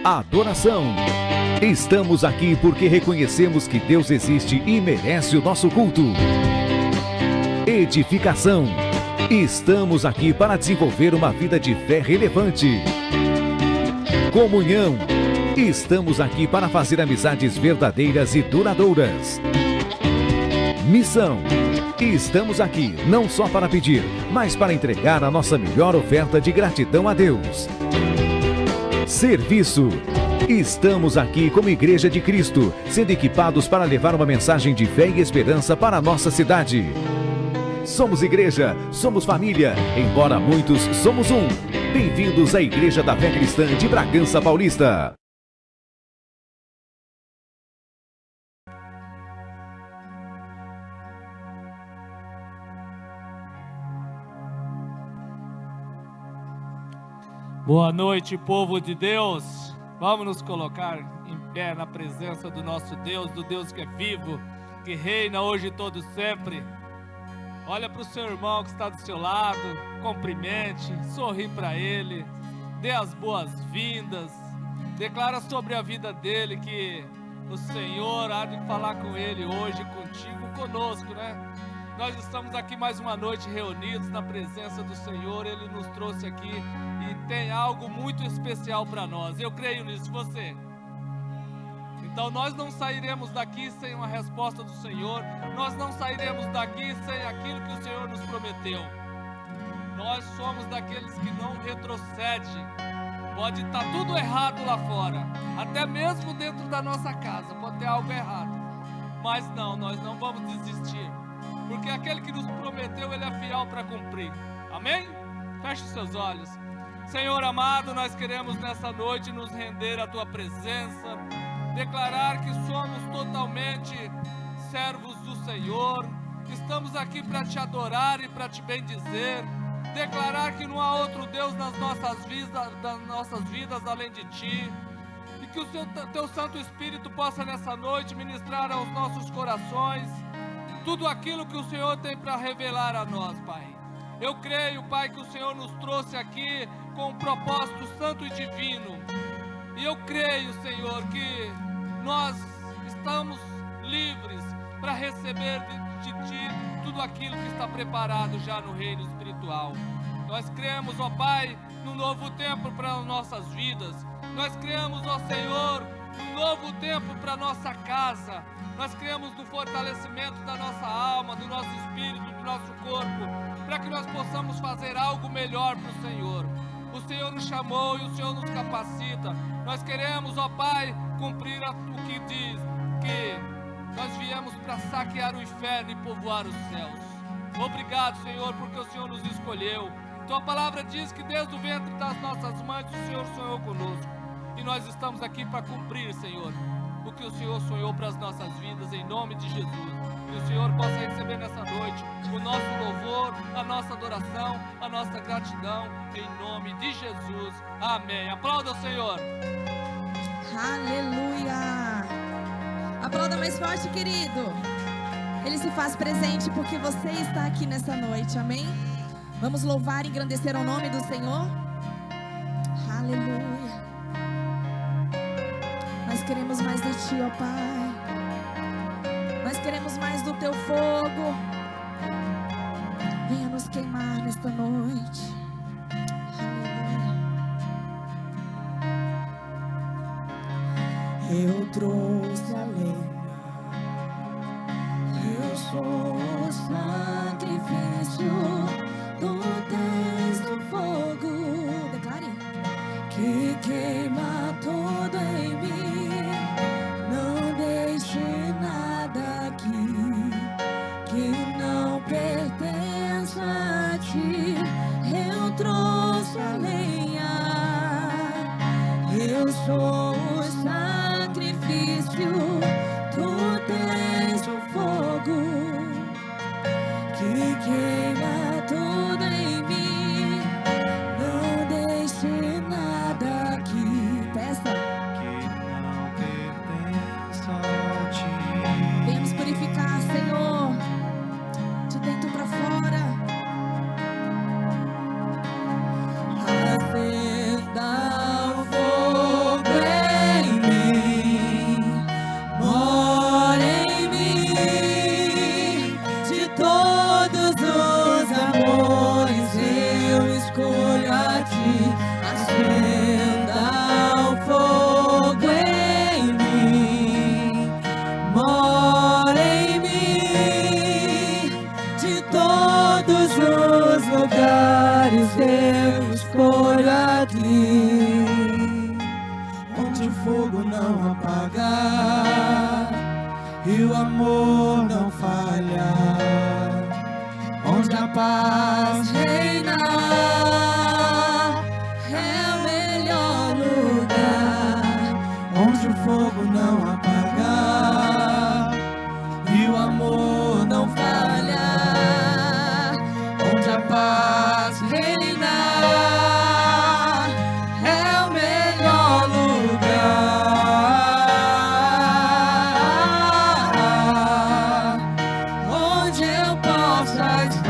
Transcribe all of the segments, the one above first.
adoração. Estamos aqui porque reconhecemos que Deus existe e merece o nosso culto. Edificação. Estamos aqui para desenvolver uma vida de fé relevante. Comunhão. Estamos aqui para fazer amizades verdadeiras e duradouras. Missão. Estamos aqui não só para pedir, mas para entregar a nossa melhor oferta de gratidão a Deus. Serviço. Estamos aqui como Igreja de Cristo, sendo equipados para levar uma mensagem de fé e esperança para a nossa cidade. Somos igreja, somos família, embora muitos somos um. Bem-vindos à Igreja da Fé Cristã de Bragança Paulista. Boa noite, povo de Deus. Vamos nos colocar em pé na presença do nosso Deus, do Deus que é vivo, que reina hoje e todo sempre. Olha para o seu irmão que está do seu lado, cumprimente, sorri para ele, dê as boas-vindas, declara sobre a vida dele que o Senhor há de falar com ele hoje, contigo, conosco, né? Nós estamos aqui mais uma noite reunidos na presença do Senhor. Ele nos trouxe aqui e tem algo muito especial para nós. Eu creio nisso, você. Então nós não sairemos daqui sem uma resposta do Senhor. Nós não sairemos daqui sem aquilo que o Senhor nos prometeu. Nós somos daqueles que não retrocedem. Pode estar tudo errado lá fora, até mesmo dentro da nossa casa pode ter algo errado, mas não, nós não vamos desistir, porque aquele que nos prometeu, Ele é fiel para cumprir. Amém? Feche os seus olhos. Senhor amado, nós queremos nessa noite nos render à Tua presença, declarar que somos totalmente servos do Senhor, estamos aqui para Te adorar e para Te bendizer, declarar que não há outro Deus nas nossas vidas além de Ti, e que o Teu Santo Espírito possa nessa noite ministrar aos nossos corações tudo aquilo que o Senhor tem para revelar a nós, Pai. Eu creio, Pai, que o Senhor nos trouxe aqui com um propósito santo e divino. E eu creio, Senhor, que nós estamos livres para receber de Ti tudo aquilo que está preparado já no reino espiritual. Nós cremos, ó Pai, no novo tempo para as nossas vidas. Nós cremos, ó Senhor, no novo tempo para a nossa casa. Nós cremos no fortalecimento da nossa alma, do nosso espírito, do nosso corpo, para que nós possamos fazer algo melhor para o Senhor. O Senhor nos chamou e o Senhor nos capacita. Nós queremos, ó Pai, cumprir o que diz, que nós viemos para saquear o inferno e povoar os céus. Obrigado, Senhor, porque o Senhor nos escolheu. Tua palavra diz que desde o ventre das nossas mães o Senhor sonhou conosco. E nós estamos aqui para cumprir, Senhor, o que o Senhor sonhou para as nossas vidas, em nome de Jesus. Que o Senhor possa receber nessa noite o nosso louvor, a nossa adoração, a nossa gratidão, em nome de Jesus. Amém. Aplauda o Senhor. Aleluia. Aplauda mais forte, querido. Ele se faz presente porque você está aqui nessa noite, amém? Vamos louvar e engrandecer o nome do Senhor. Aleluia. Nós queremos mais de Ti, ó Pai. Nós queremos mais do Teu fogo. Venha nos queimar nesta noite. Aleluia. Eu trouxe a lenha. Eu sou o sacrifício. Tu tens o fogo. Declare. Que queima tudo em mim. Não deixe nada aqui que não pertença a Ti. Eu trouxe a lenha. Eu sou o sacrifício. Tu tens o fogo que queima tudo em mim. Não deixe nada aqui. amor não falha, onde a paz reina, é o melhor lugar, onde o fogo não apaga e o amor não falha, onde a paz reina, é o melhor lugar, onde eu possa estar.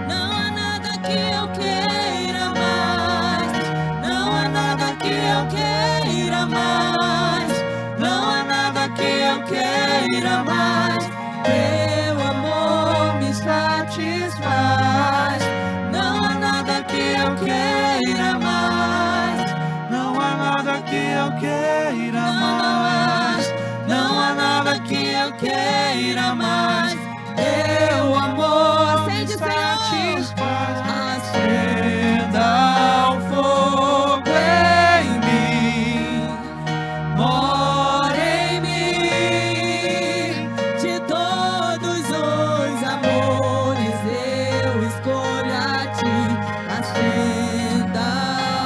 Não há nada que eu queira mais, não há nada que eu queira mais, não há nada que eu queira mais. Teu amor me satisfaz. Não há nada que eu queira mais, não há nada que eu queira mais, não há nada que eu queira mais. Teu amor me satisfaz. Acenda o fogo em mim, mora em mim. De todos os amores eu escolho a ti. Acenda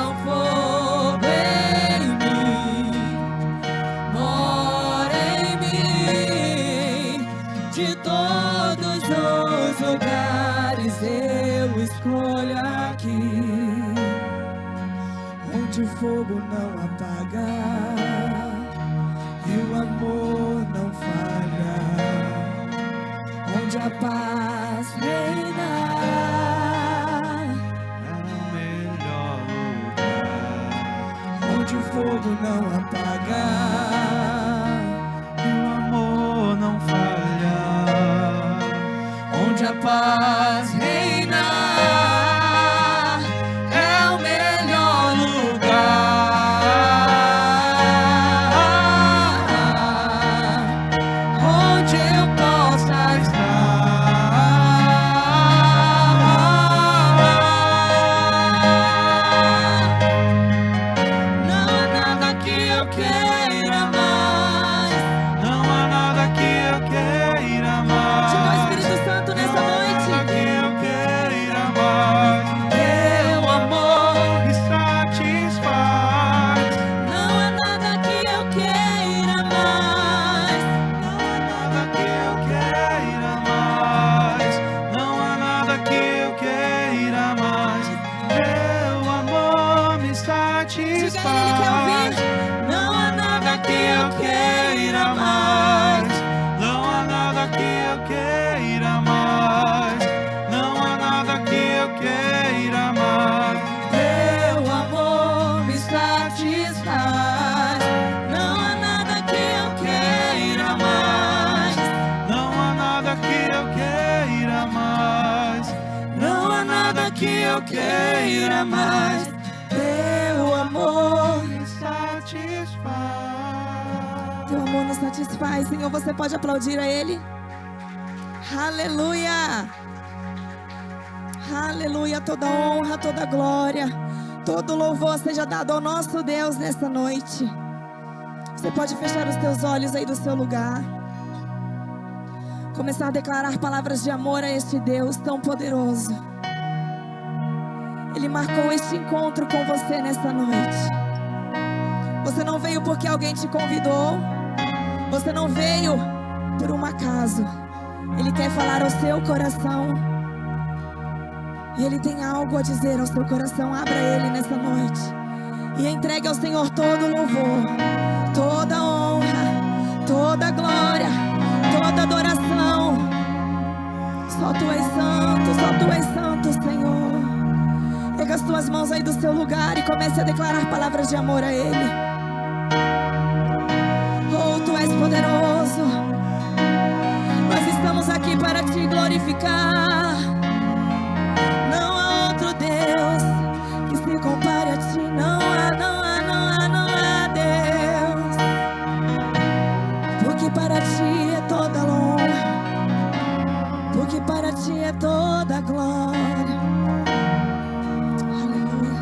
o fogo em mim, mora em mim. De todos os lugares eu escolho aqui, onde o fogo não apaga e o amor não falha, onde a paz reina, é o melhor lugar, onde o fogo não apaga e o amor não falha, onde a paz reina, é o melhor lugar, onde eu possa estar. Não há nada que eu queira mais, não há nada que eu queira mais. Diga ao Espírito Santo nessa noite. Não há nada que eu queira mais. Teu amor me satisfaz. Não há nada que eu queira mais, não há nada que eu queira mais, não há nada que eu queira mais. Teu amor me satisfaz. Diga a ele que eu ouvi. Não há nada que eu queira mais, não há nada que eu queira mais, não há nada que eu queira mais. Teu amor me satisfaz. Não há nada que eu queira mais, não há nada que eu queira mais, não há nada que eu queira mais. Teu amor me satisfaz. Teu amor nos satisfaz, Senhor. Você pode aplaudir a Ele? Aleluia! Aleluia! Toda honra, toda glória, todo louvor seja dado ao nosso Deus nessa noite. Você pode fechar os teus olhos aí do seu lugar, começar a declarar palavras de amor a este Deus tão poderoso. Ele marcou este encontro com você nessa noite. Você não veio porque alguém te convidou, você não veio por um acaso. Ele quer falar ao seu coração, e Ele tem algo a dizer ao seu coração. Abra Ele nessa noite e entregue ao Senhor todo o louvor, toda honra, toda glória, toda adoração. Só Tu és santo, só Tu és santo, Senhor. Pega as tuas mãos aí do seu lugar e comece a declarar palavras de amor a Ele. Oh, Tu és poderoso. Nós estamos aqui para Te glorificar. Não há outro Deus que se compare a Ti. Não há, não há, não há, não há Deus. Porque para Ti é toda honra, porque para Ti é toda glória. Aleluia.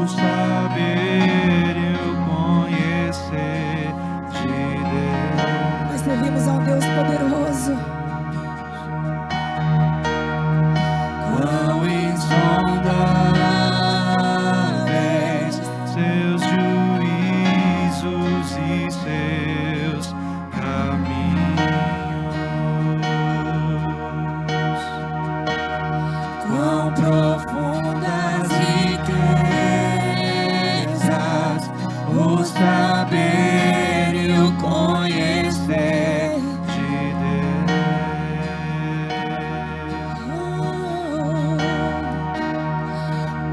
o saber e o conhecer de Deus. Nós servimos a um Deus poderoso. Quão insondáveis seus juízos e seus caminhos. Quão profundas riquezas o saber e o conhecer de Deus.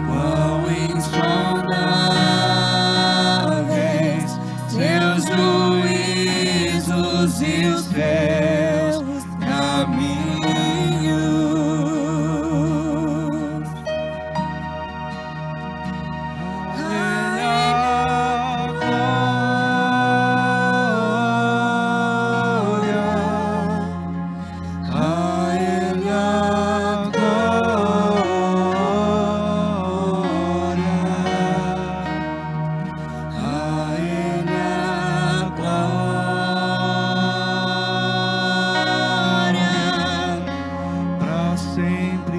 Quão insondáveis seus juízos e os seus caminhos. A Ele a glória, a Ele a glória, para sempre.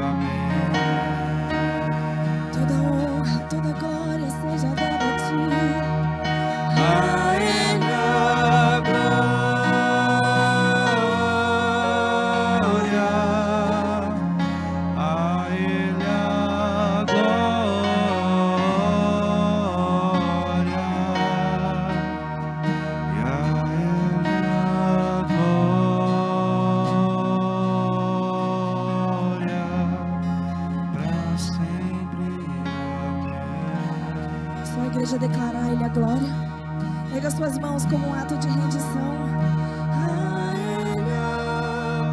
Amém. Toda honra, toda glória seja dada a ti. A Ele a glória, a Ele a glória, e a Ele a glória, para sempre. Amém. Só a igreja declarar a Ele a glória. Pega suas mãos como um ato de rendição. A Ele a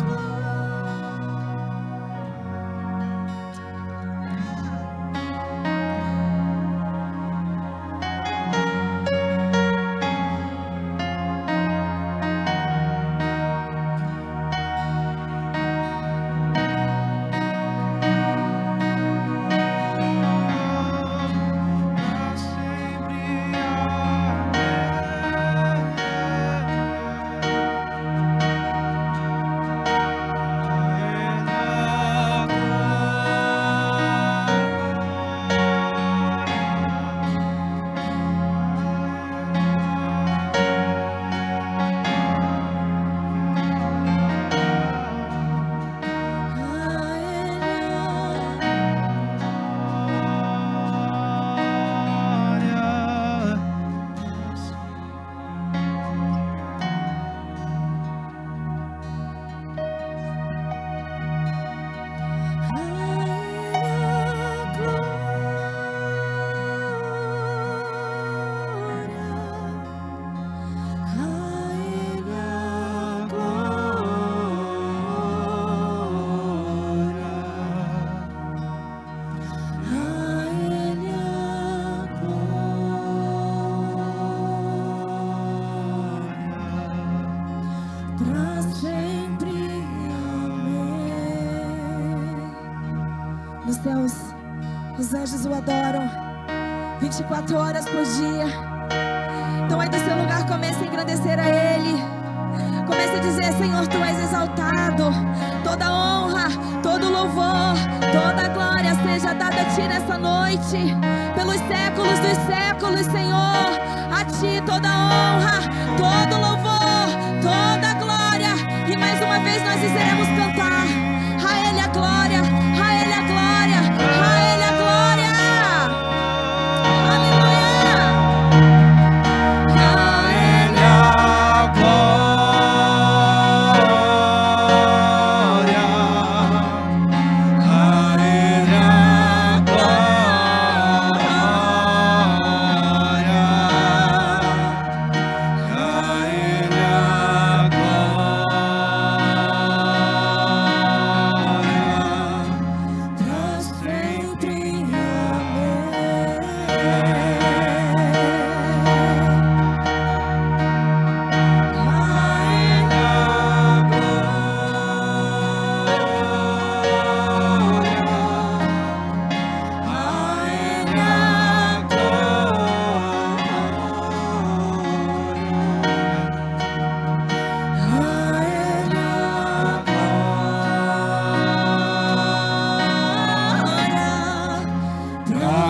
Para sempre. Nos céus, os anjos o adoram 24 horas por dia. Então aí do seu lugar comece a engrandecer a Ele. Comece a dizer: Senhor, Tu és exaltado. Toda honra, todo louvor, toda glória seja dada a Ti nessa noite. Pelos séculos dos séculos, Senhor. A Ti toda honra, todo louvor, toda glória. E mais uma vez nós iremos cantar: a Ele a glória, a Ele a glória, a Ele a glória. Aleluia. A Ele a glória, a Ele a glória, a Ele a glória.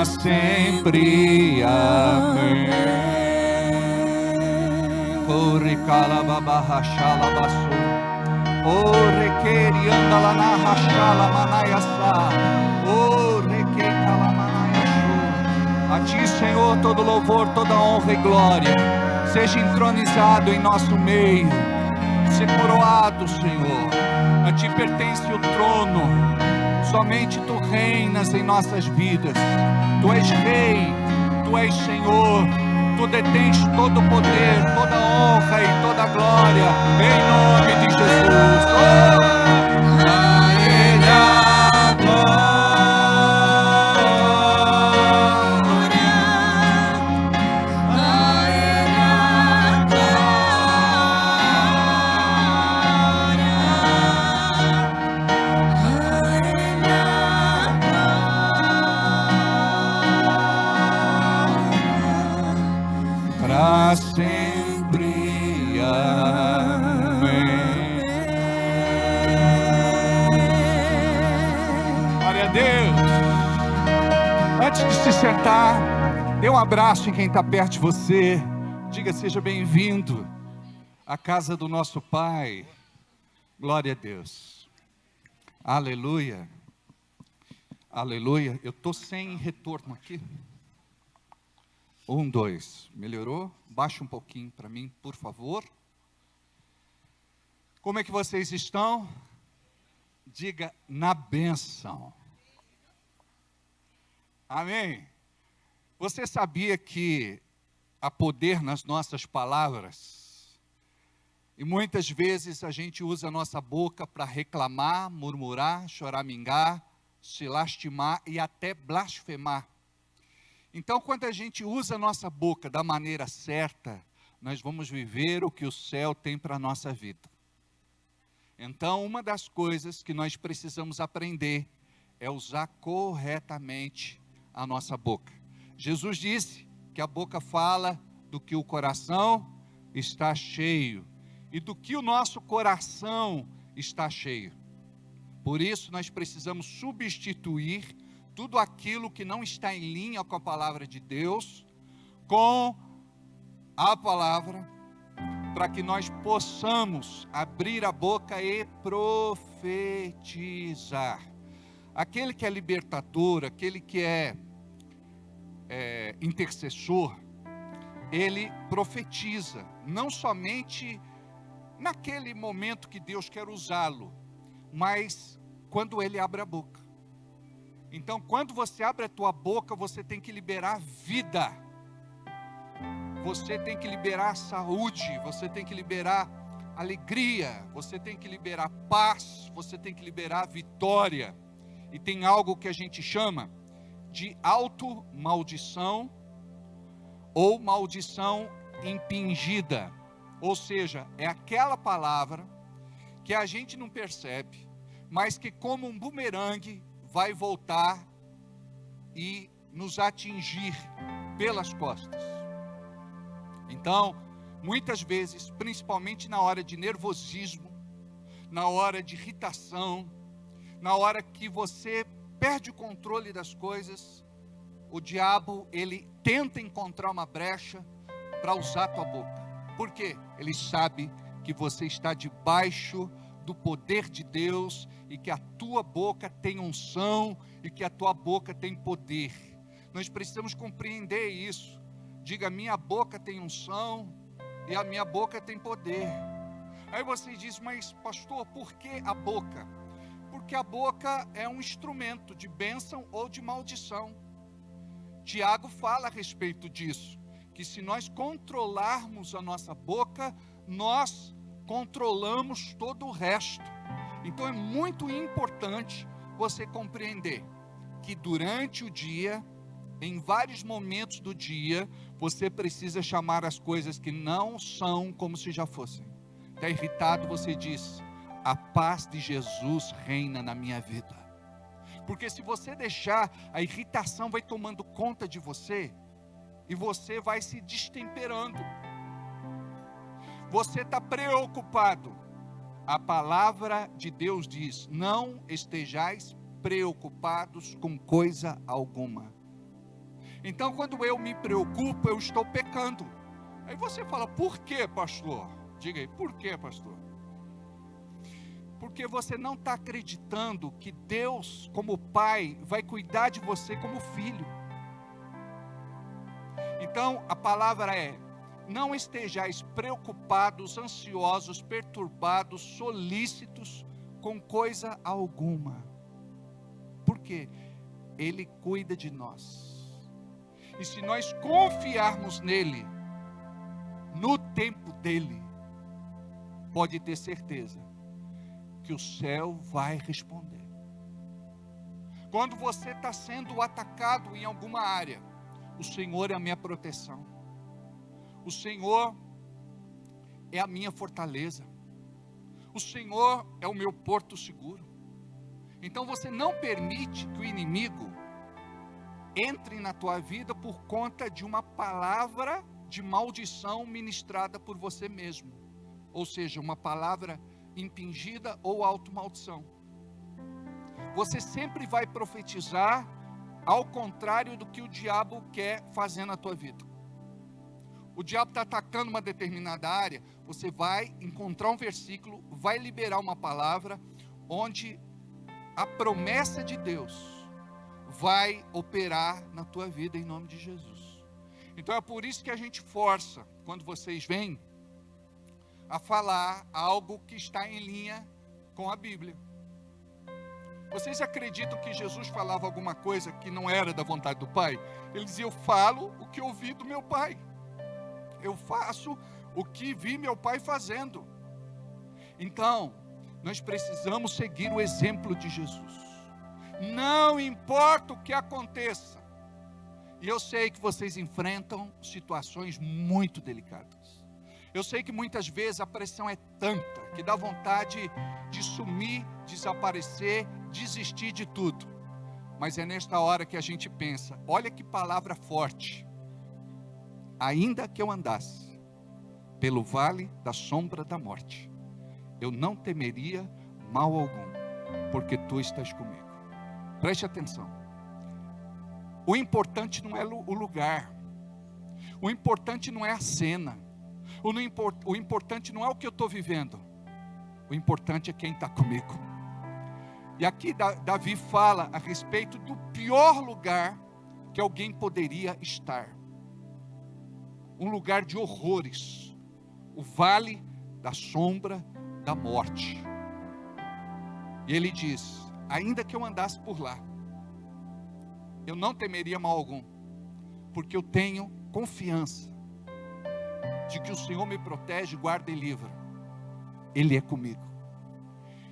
para sempre. Amém. Ore calababahashala basu. Ore querianda la nahashala manayasa. Ore que calamanayashu. A ti, Senhor, todo louvor, toda honra e glória. Seja entronizado em nosso meio. Ser coroado, Senhor. A ti pertence o trono. Somente tu reinas em nossas vidas. Tu és rei, tu és Senhor. Tu detens todo o poder, toda a honra e toda a glória. Em nome de Jesus. Oh, a Ele a glória. Para sempre, amém. Glória a Deus. Antes de se sentar, dê um abraço em quem está perto de você. Diga: seja bem-vindo à casa do nosso Pai. Glória a Deus. Aleluia. Aleluia. Eu estou sem retorno aqui. 1, 2, melhorou? Baixa um pouquinho para mim, por favor. Como é que vocês estão? Diga: na bênção. Amém? Você sabia que há poder nas nossas palavras? E muitas vezes a gente usa a nossa boca para reclamar, murmurar, choramingar, se lastimar e até blasfemar. Então, quando a gente usa a nossa boca da maneira certa, nós vamos viver o que o céu tem para a nossa vida. Então, uma das coisas que nós precisamos aprender é usar corretamente a nossa boca. Jesus disse que a boca fala do que o coração está cheio e do que o nosso coração está cheio. Por isso, nós precisamos substituir tudo aquilo que não está em linha com a palavra de Deus, com a palavra, para que nós possamos abrir a boca e profetizar. Aquele que é libertador, aquele que é intercessor, ele profetiza, não somente naquele momento que Deus quer usá-lo, mas quando ele abre a boca. Então, quando você abre a tua boca, você tem que liberar vida. Você tem que liberar saúde, você tem que liberar alegria, você tem que liberar paz, você tem que liberar vitória. E tem algo que a gente chama de auto-maldição ou maldição impingida. Ou seja, é aquela palavra que a gente não percebe, mas que como um bumerangue vai voltar e nos atingir pelas costas. Então, muitas vezes, principalmente na hora de nervosismo, na hora de irritação, na hora que você perde o controle das coisas, o diabo, ele tenta encontrar uma brecha para usar a tua boca. Por quê? Ele sabe que você está debaixo do poder de Deus e que a tua boca tem unção e que a tua boca tem poder. Nós precisamos compreender isso. Diga: minha boca tem unção e a minha boca tem poder. Aí você diz: mas pastor, por que a boca? Porque a boca é um instrumento de bênção ou de maldição. Tiago fala a respeito disso, que se nós controlarmos a nossa boca, nós controlamos todo o resto. Então é muito importante você compreender que durante o dia, em vários momentos do dia, você precisa chamar as coisas que não são como se já fossem. Está irritado, você diz: a paz de Jesus reina na minha vida. Porque se você deixar, a irritação vai tomando conta de você e você vai se destemperando. Você está preocupado. A palavra de Deus diz: não estejais preocupados com coisa alguma. Então, quando eu me preocupo, eu estou pecando. Aí você fala, por que, pastor? Diga aí, por que, pastor? Porque você não está acreditando que Deus, como pai, vai cuidar de você como filho. Então, a palavra é: não estejais preocupados, ansiosos, perturbados, solícitos com coisa alguma. Por quê? Ele cuida de nós. E se nós confiarmos nele, no tempo dele, pode ter certeza que o céu vai responder. Quando você está sendo atacado em alguma área, o Senhor é a minha proteção. O Senhor é a minha fortaleza. O Senhor é o meu porto seguro. Então você não permite que o inimigo entre na tua vida por conta de uma palavra de maldição ministrada por você mesmo. Ou seja, uma palavra impingida ou automaldição. Você sempre vai profetizar ao contrário do que o diabo quer fazer na tua vida. O diabo está atacando uma determinada área, você vai encontrar um versículo, vai liberar uma palavra, onde a promessa de Deus vai operar na tua vida em nome de Jesus. Então é por isso que a gente força, quando vocês vêm, a falar algo que está em linha com a Bíblia. Vocês acreditam que Jesus falava alguma coisa que não era da vontade do Pai? Ele dizia, eu falo o que ouvi do meu Pai. Eu faço o que vi meu Pai fazendo. Então, nós precisamos seguir o exemplo de Jesus. Não importa o que aconteça. E eu sei que vocês enfrentam situações muito delicadas. Eu sei que muitas vezes a pressão é tanta que dá vontade de sumir, desaparecer, desistir de tudo. Mas é nesta hora que a gente pensa, olha que palavra forte. Ainda que eu andasse pelo vale da sombra da morte, eu não temeria mal algum, porque tu estás comigo. Preste atenção. O importante não é o lugar. O importante não é a cena. O importante não é o que eu estou vivendo. O importante é quem está comigo. E aqui Davi fala a respeito do pior lugar que alguém poderia estar. Um lugar de horrores. O vale da sombra da morte. E ele diz, ainda que eu andasse por lá, eu não temeria mal algum, porque eu tenho confiança de que o Senhor me protege, guarda e livra. Ele é comigo.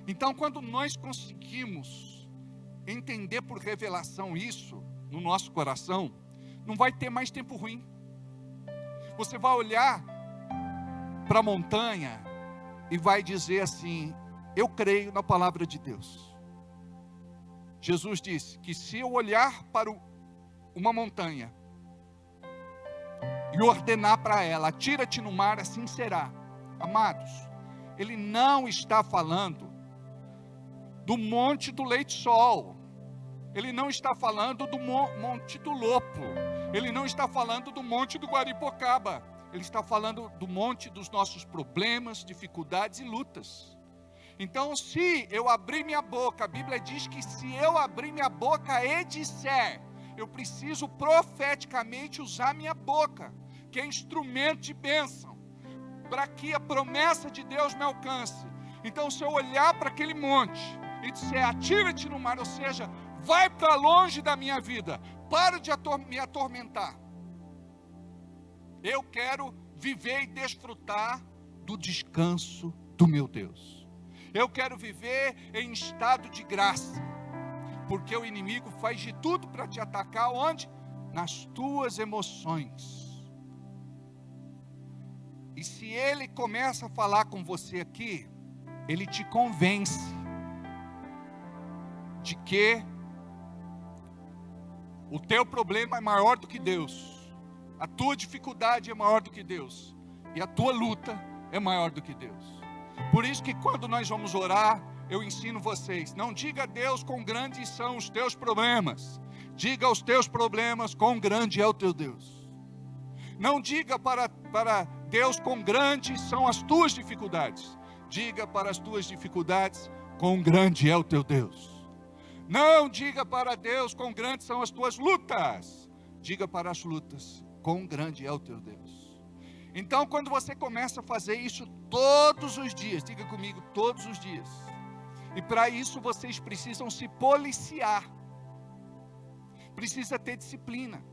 Então, quando nós conseguimos entender por revelação isso no nosso coração, não vai ter mais tempo ruim. Você vai olhar para a montanha e vai dizer assim, eu creio na palavra de Deus. Jesus disse que se eu olhar para uma montanha e ordenar para ela, atira-te no mar, assim será. Amados, ele não está falando do monte do leite-sol. Ele não está falando do monte do Lopo. Ele não está falando do monte do Guaripocaba. Ele está falando do monte dos nossos problemas, dificuldades e lutas. Então, se eu abrir minha boca, a Bíblia diz que se eu abrir minha boca e disser, eu preciso profeticamente usar minha boca, que é instrumento de bênção, para que a promessa de Deus me alcance. Então, se eu olhar para aquele monte e disser, atira-te no mar, ou seja, vai para longe da minha vida, para de me atormentar. Eu quero viver e desfrutar do descanso do meu Deus. Eu quero viver em estado de graça, porque o inimigo faz de tudo para te atacar, onde? Nas tuas emoções. E se ele começa a falar com você aqui, ele te convence de que o teu problema é maior do que Deus, a tua dificuldade é maior do que Deus, e a tua luta é maior do que Deus. Por isso que quando nós vamos orar, eu ensino vocês, não diga a Deus quão grandes são os teus problemas, Diga aos teus problemas, quão grande é o teu Deus. Não diga para Deus, quão grandes são as tuas dificuldades. Diga para as tuas dificuldades, quão grande é o teu Deus. Não diga para Deus, quão grandes são as tuas lutas. Diga para as lutas, quão grande é o teu Deus. Então, quando você começa a fazer isso todos os dias, diga comigo, todos os dias. E para isso vocês precisam se policiar. Precisa ter disciplina.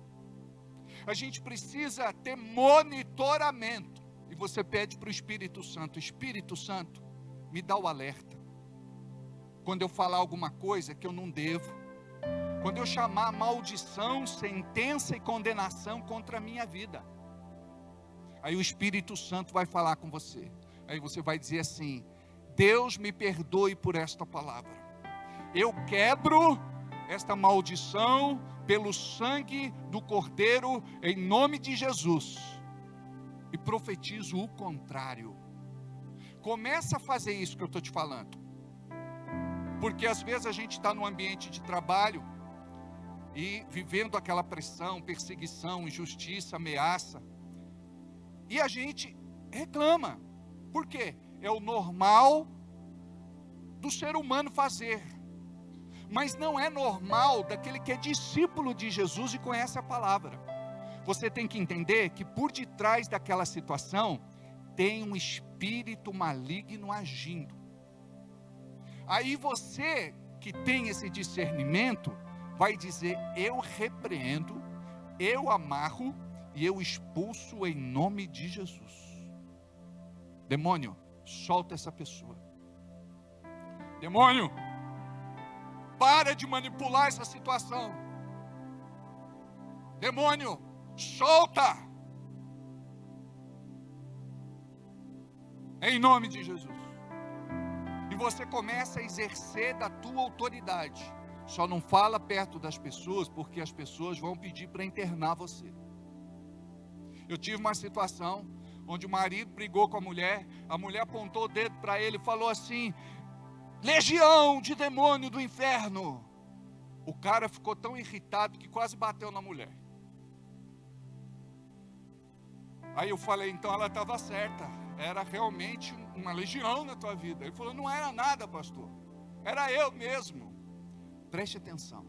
A gente precisa ter monitoramento. E você pede para o Espírito Santo: Espírito Santo, me dá o alerta. Quando eu falar alguma coisa que eu não devo. Quando eu chamar maldição, sentença e condenação contra a minha vida. Aí o Espírito Santo vai falar com você. Aí você vai dizer assim: Deus me perdoe por esta palavra. Eu quebro esta maldição pelo sangue do Cordeiro, em nome de Jesus. E profetizo o contrário. Começa a fazer isso que eu estou te falando. Porque às vezes a gente está no ambiente de trabalho e vivendo aquela pressão, perseguição, injustiça, ameaça. E a gente reclama. Por quê? É o normal do ser humano fazer. Mas não é normal daquele que é discípulo de Jesus e conhece a palavra. Você tem que entender que por detrás daquela situação tem um espírito maligno agindo. Aí você que tem esse discernimento vai dizer: eu repreendo, eu amarro e eu expulso em nome de Jesus. Demônio, solta essa pessoa. Demônio, para de manipular essa situação. Demônio, solta. Em nome de Jesus. E você começa a exercer da tua autoridade. Só não fala perto das pessoas, porque as pessoas vão pedir para internar você. Eu tive uma situação onde o marido brigou com a mulher apontou o dedo para ele e falou assim: legião de demônio do inferno. O cara ficou tão irritado que quase bateu na mulher. Aí eu falei: então ela estava certa, era realmente uma legião na tua vida. Ele falou: não era nada, pastor, era eu mesmo. Preste atenção,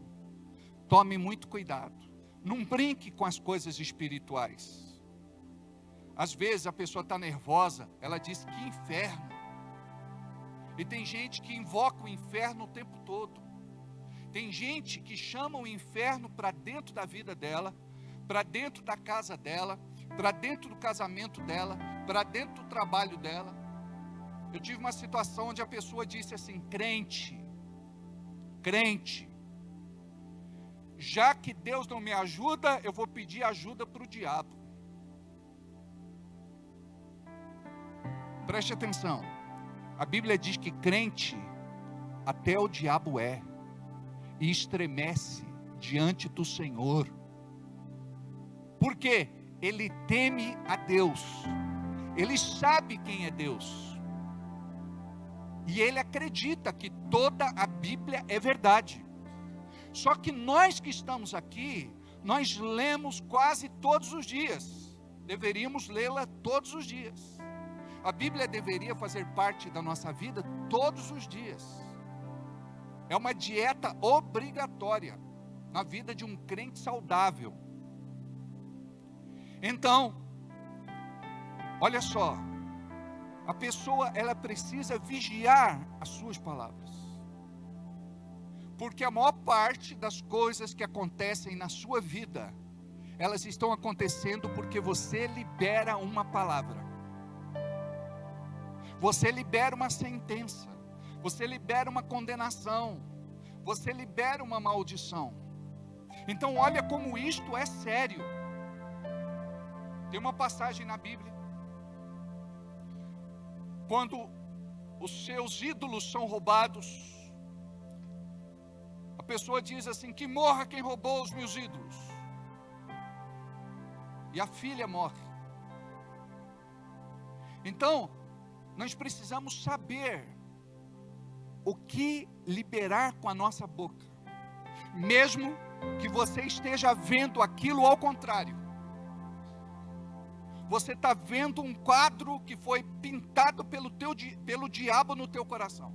tome muito cuidado, não brinque com as coisas espirituais. Às vezes a pessoa está nervosa, ela diz: que inferno. E tem gente que invoca o inferno o tempo todo. Tem gente que chama o inferno para dentro da vida dela, para dentro da casa dela, para dentro do casamento dela, para dentro do trabalho dela. Eu tive uma situação onde a pessoa disse assim: crente, já que Deus não me ajuda, eu vou pedir ajuda para o diabo. Preste atenção, a Bíblia diz que crente, até o diabo é, e estremece diante do Senhor. Por quê? Ele teme a Deus, ele sabe quem é Deus, e ele acredita que toda a Bíblia é verdade. Só que nós que estamos aqui, nós lemos quase todos os dias, deveríamos lê-la todos os dias. A Bíblia deveria fazer parte da nossa vida todos os dias. É uma dieta obrigatória na vida de um crente saudável. Então, olha só, a pessoa ela precisa vigiar as suas palavras. Porque a maior parte das coisas que acontecem na sua vida, elas estão acontecendo porque você libera uma palavra. Você libera uma sentença, você libera uma condenação, você libera uma maldição. Então olha como isto é sério. Tem uma passagem na Bíblia, quando os seus ídolos são roubados, a pessoa diz assim: que morra quem roubou os meus ídolos. E a filha morre. Então, nós precisamos saber o que liberar com a nossa boca, mesmo que você esteja vendo aquilo ao contrário. Você está vendo um quadro que foi pintado pelo diabo no teu coração.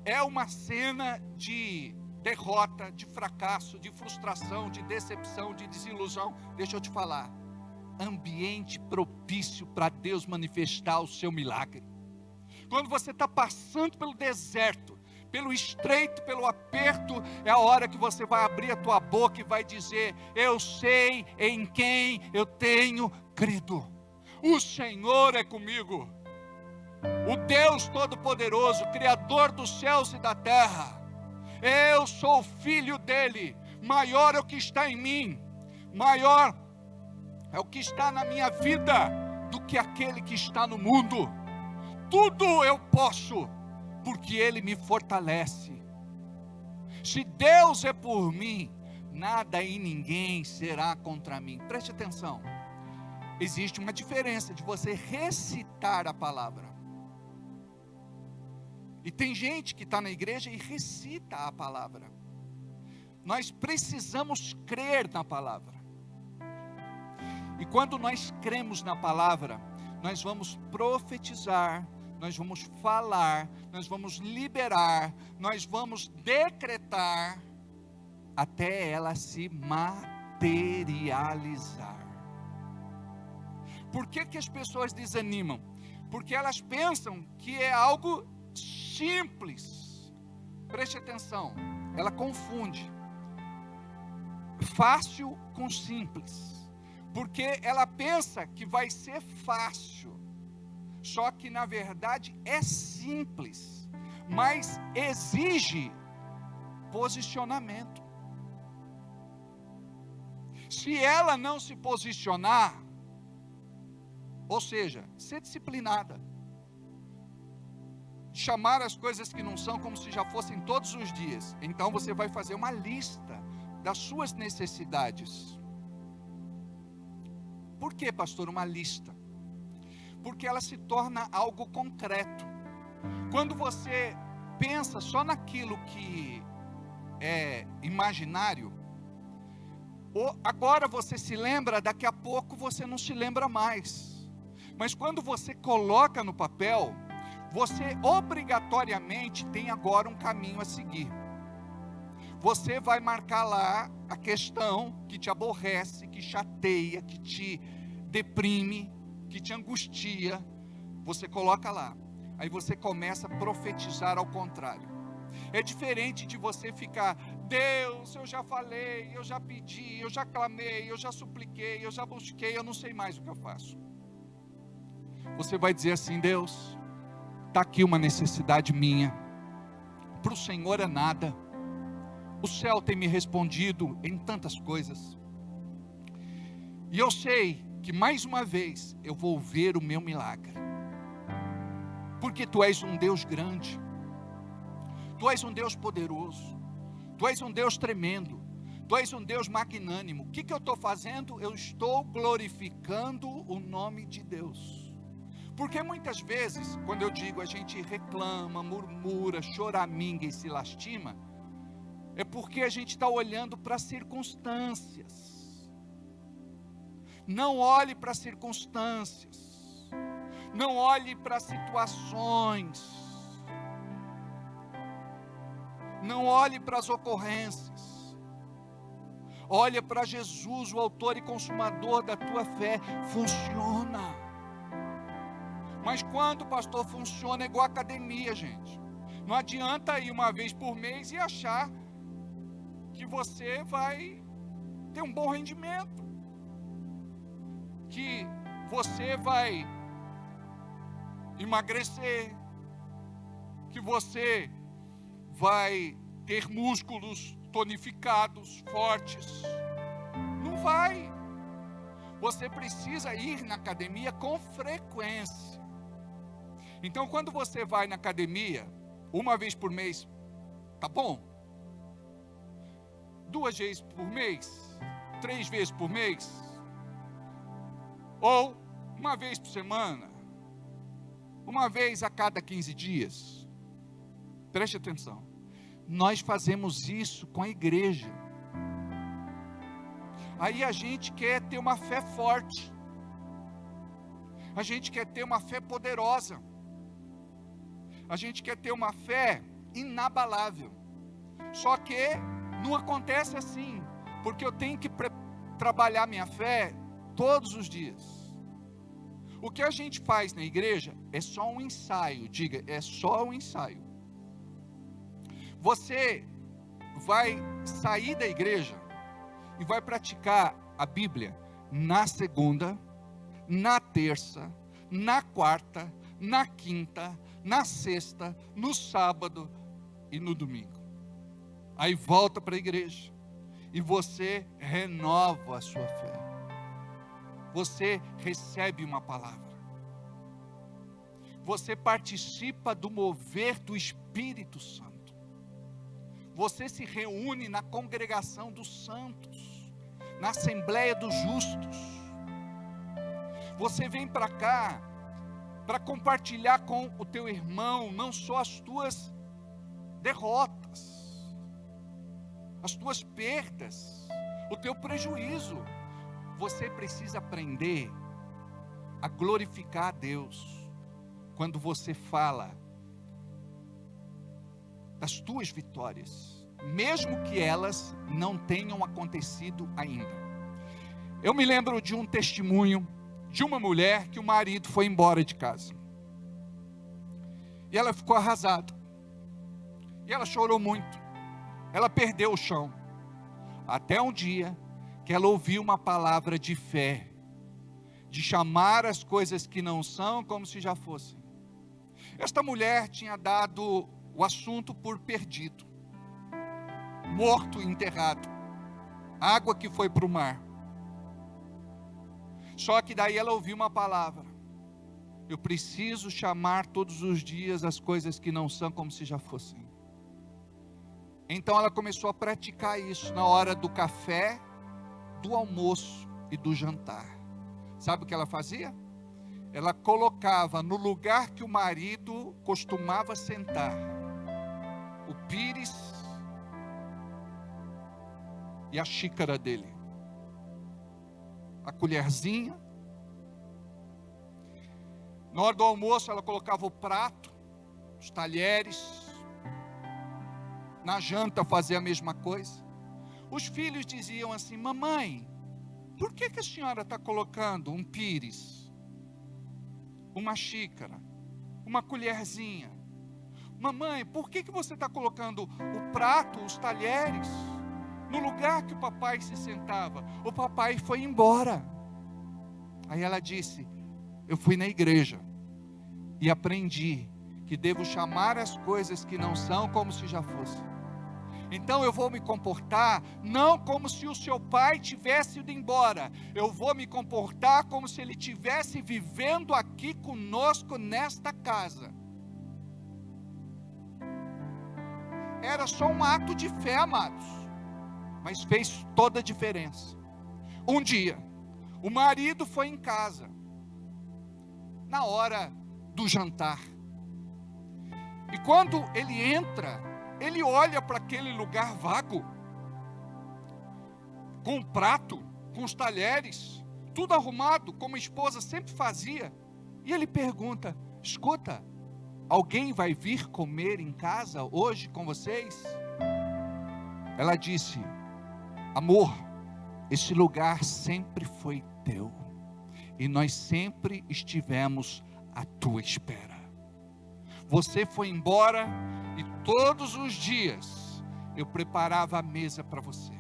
É uma cena de derrota, de fracasso, de frustração, de decepção, de desilusão. Deixa eu te falar. Ambiente propício para Deus manifestar o seu milagre. Quando você está passando pelo deserto, pelo estreito, pelo aperto, é a hora que você vai abrir a tua boca e vai dizer: eu sei em quem eu tenho crido. O Senhor é comigo. O Deus Todo-Poderoso, Criador dos céus e da terra. Eu sou filho dele. Maior é o que está em mim. Maior é o que está na minha vida do que aquele que está no mundo. Tudo eu posso, porque Ele me fortalece. Se Deus é por mim, nada e ninguém será contra mim. Preste atenção. Existe uma diferença de você recitar a palavra. E tem gente que está na igreja e recita a palavra. Nós precisamos crer na palavra. E quando nós cremos na palavra, nós vamos profetizar, nós vamos falar, nós vamos liberar, nós vamos decretar, até ela se materializar. Por que as pessoas desanimam? Porque elas pensam que é algo simples. Preste atenção, ela confunde fácil com simples, porque ela pensa que vai ser fácil, só que na verdade é simples, mas exige posicionamento. Se ela não se posicionar, ou seja, ser disciplinada, chamar as coisas que não são como se já fossem todos os dias, então você vai fazer uma lista das suas necessidades. Por que, pastor, uma lista? Porque ela se torna algo concreto. Quando você pensa só naquilo que é imaginário, agora você se lembra, daqui a pouco você não se lembra mais. Mas quando você coloca no papel, você obrigatoriamente tem agora um caminho a seguir. Você vai marcar lá a questão que te aborrece, que chateia, que te deprime, que te angustia. Você coloca lá. Aí você começa a profetizar ao contrário. É diferente de você ficar: Deus, eu já falei, eu já pedi, eu já clamei, eu já supliquei, eu já busquei, eu não sei mais o que eu faço. Você vai dizer assim: Deus, está aqui uma necessidade minha, para o Senhor é nada, o céu tem me respondido em tantas coisas, e eu sei que mais uma vez eu vou ver o meu milagre, porque Tu és um Deus grande, Tu és um Deus poderoso, Tu és um Deus tremendo, Tu és um Deus magnânimo. O que eu estou fazendo? Eu estou glorificando o nome de Deus. Porque muitas vezes, quando eu digo a gente reclama, murmura, choraminga e se lastima, é porque a gente está olhando para as circunstâncias. Não olhe para as circunstâncias, não olhe para as situações, não olhe para as ocorrências, olhe para Jesus, o autor e consumador da tua fé. Funciona. Mas quando, pastor, funciona é igual academia, gente. Não adianta ir uma vez por mês e achar que você vai ter um bom rendimento, que você vai emagrecer, que você vai ter músculos tonificados, fortes. Não vai. Você precisa ir na academia com frequência. Então, quando você vai na academia, uma vez por mês, tá bom? 2 vezes por mês, 3 vezes por mês, ou uma vez por semana, uma vez a cada 15 dias. Preste atenção. Nós fazemos isso com a igreja. Aí a gente quer ter uma fé forte. A gente quer ter uma fé poderosa. A gente quer ter uma fé inabalável. Só que não acontece assim, porque eu tenho que trabalhar minha fé todos os dias. O que a gente faz na igreja é só um ensaio. Diga, é só um ensaio. Você vai sair da igreja e vai praticar a Bíblia na segunda, na terça, na quarta, na quinta, na sexta, no sábado e no domingo. Aí volta para a igreja e você renova a sua fé. Você recebe uma palavra. Você participa do mover do Espírito Santo. Você se reúne na congregação dos santos, na Assembleia dos Justos. Você vem para cá para compartilhar com o teu irmão não só as tuas derrotas, as tuas perdas, o teu prejuízo. Você precisa aprender a glorificar a Deus quando você fala das tuas vitórias, mesmo que elas não tenham acontecido ainda. Eu me lembro de um testemunho de uma mulher que o marido foi embora de casa. E ela ficou arrasada. E ela chorou muito. Ela perdeu o chão. Até um dia que ela ouviu uma palavra de fé, de chamar as coisas que não são como se já fossem. Esta mulher tinha dado o assunto por perdido, morto e enterrado, água que foi para o mar. Só que daí ela ouviu uma palavra: eu preciso chamar todos os dias as coisas que não são como se já fossem. Então ela começou a praticar isso na hora do café, do almoço e do jantar. Sabe o que ela fazia? Ela colocava no lugar que o marido costumava sentar o pires e a xícara dele, a colherzinha. Na hora do almoço ela colocava o prato, os talheres. Na janta fazia a mesma coisa. Os filhos diziam assim: mamãe, por que a senhora está colocando um pires, uma xícara, uma colherzinha? Mamãe, por que você está colocando o prato, os talheres, no lugar que o papai se sentava? O papai foi embora. Aí ela disse: eu fui na igreja e aprendi que devo chamar as coisas que não são como se já fossem. Então eu vou me comportar não como se o seu pai tivesse ido embora. Eu vou me comportar como se ele estivesse vivendo aqui conosco nesta casa. Era só um ato de fé, amados, mas fez toda a diferença. Um dia, o marido foi em casa, na hora do jantar. E quando ele entra, ele olha para aquele lugar vago, com o prato, com os talheres, tudo arrumado, como a esposa sempre fazia. E ele pergunta: escuta, alguém vai vir comer em casa hoje com vocês? Ela disse: amor, esse lugar sempre foi teu, e nós sempre estivemos à tua espera. Você foi embora e todos os dias eu preparava a mesa para você.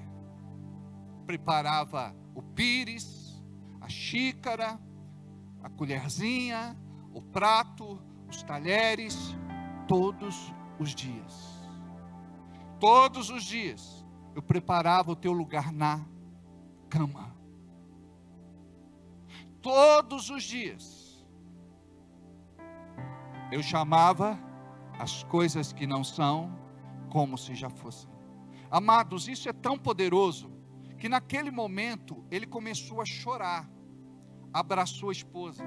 Preparava o pires, a xícara, a colherzinha, o prato, os talheres, todos os dias. Todos os dias eu preparava o teu lugar na cama. Todos os dias eu chamava as coisas que não são como se já fossem. Amados, isso é tão poderoso que naquele momento ele começou a chorar, abraçou a esposa,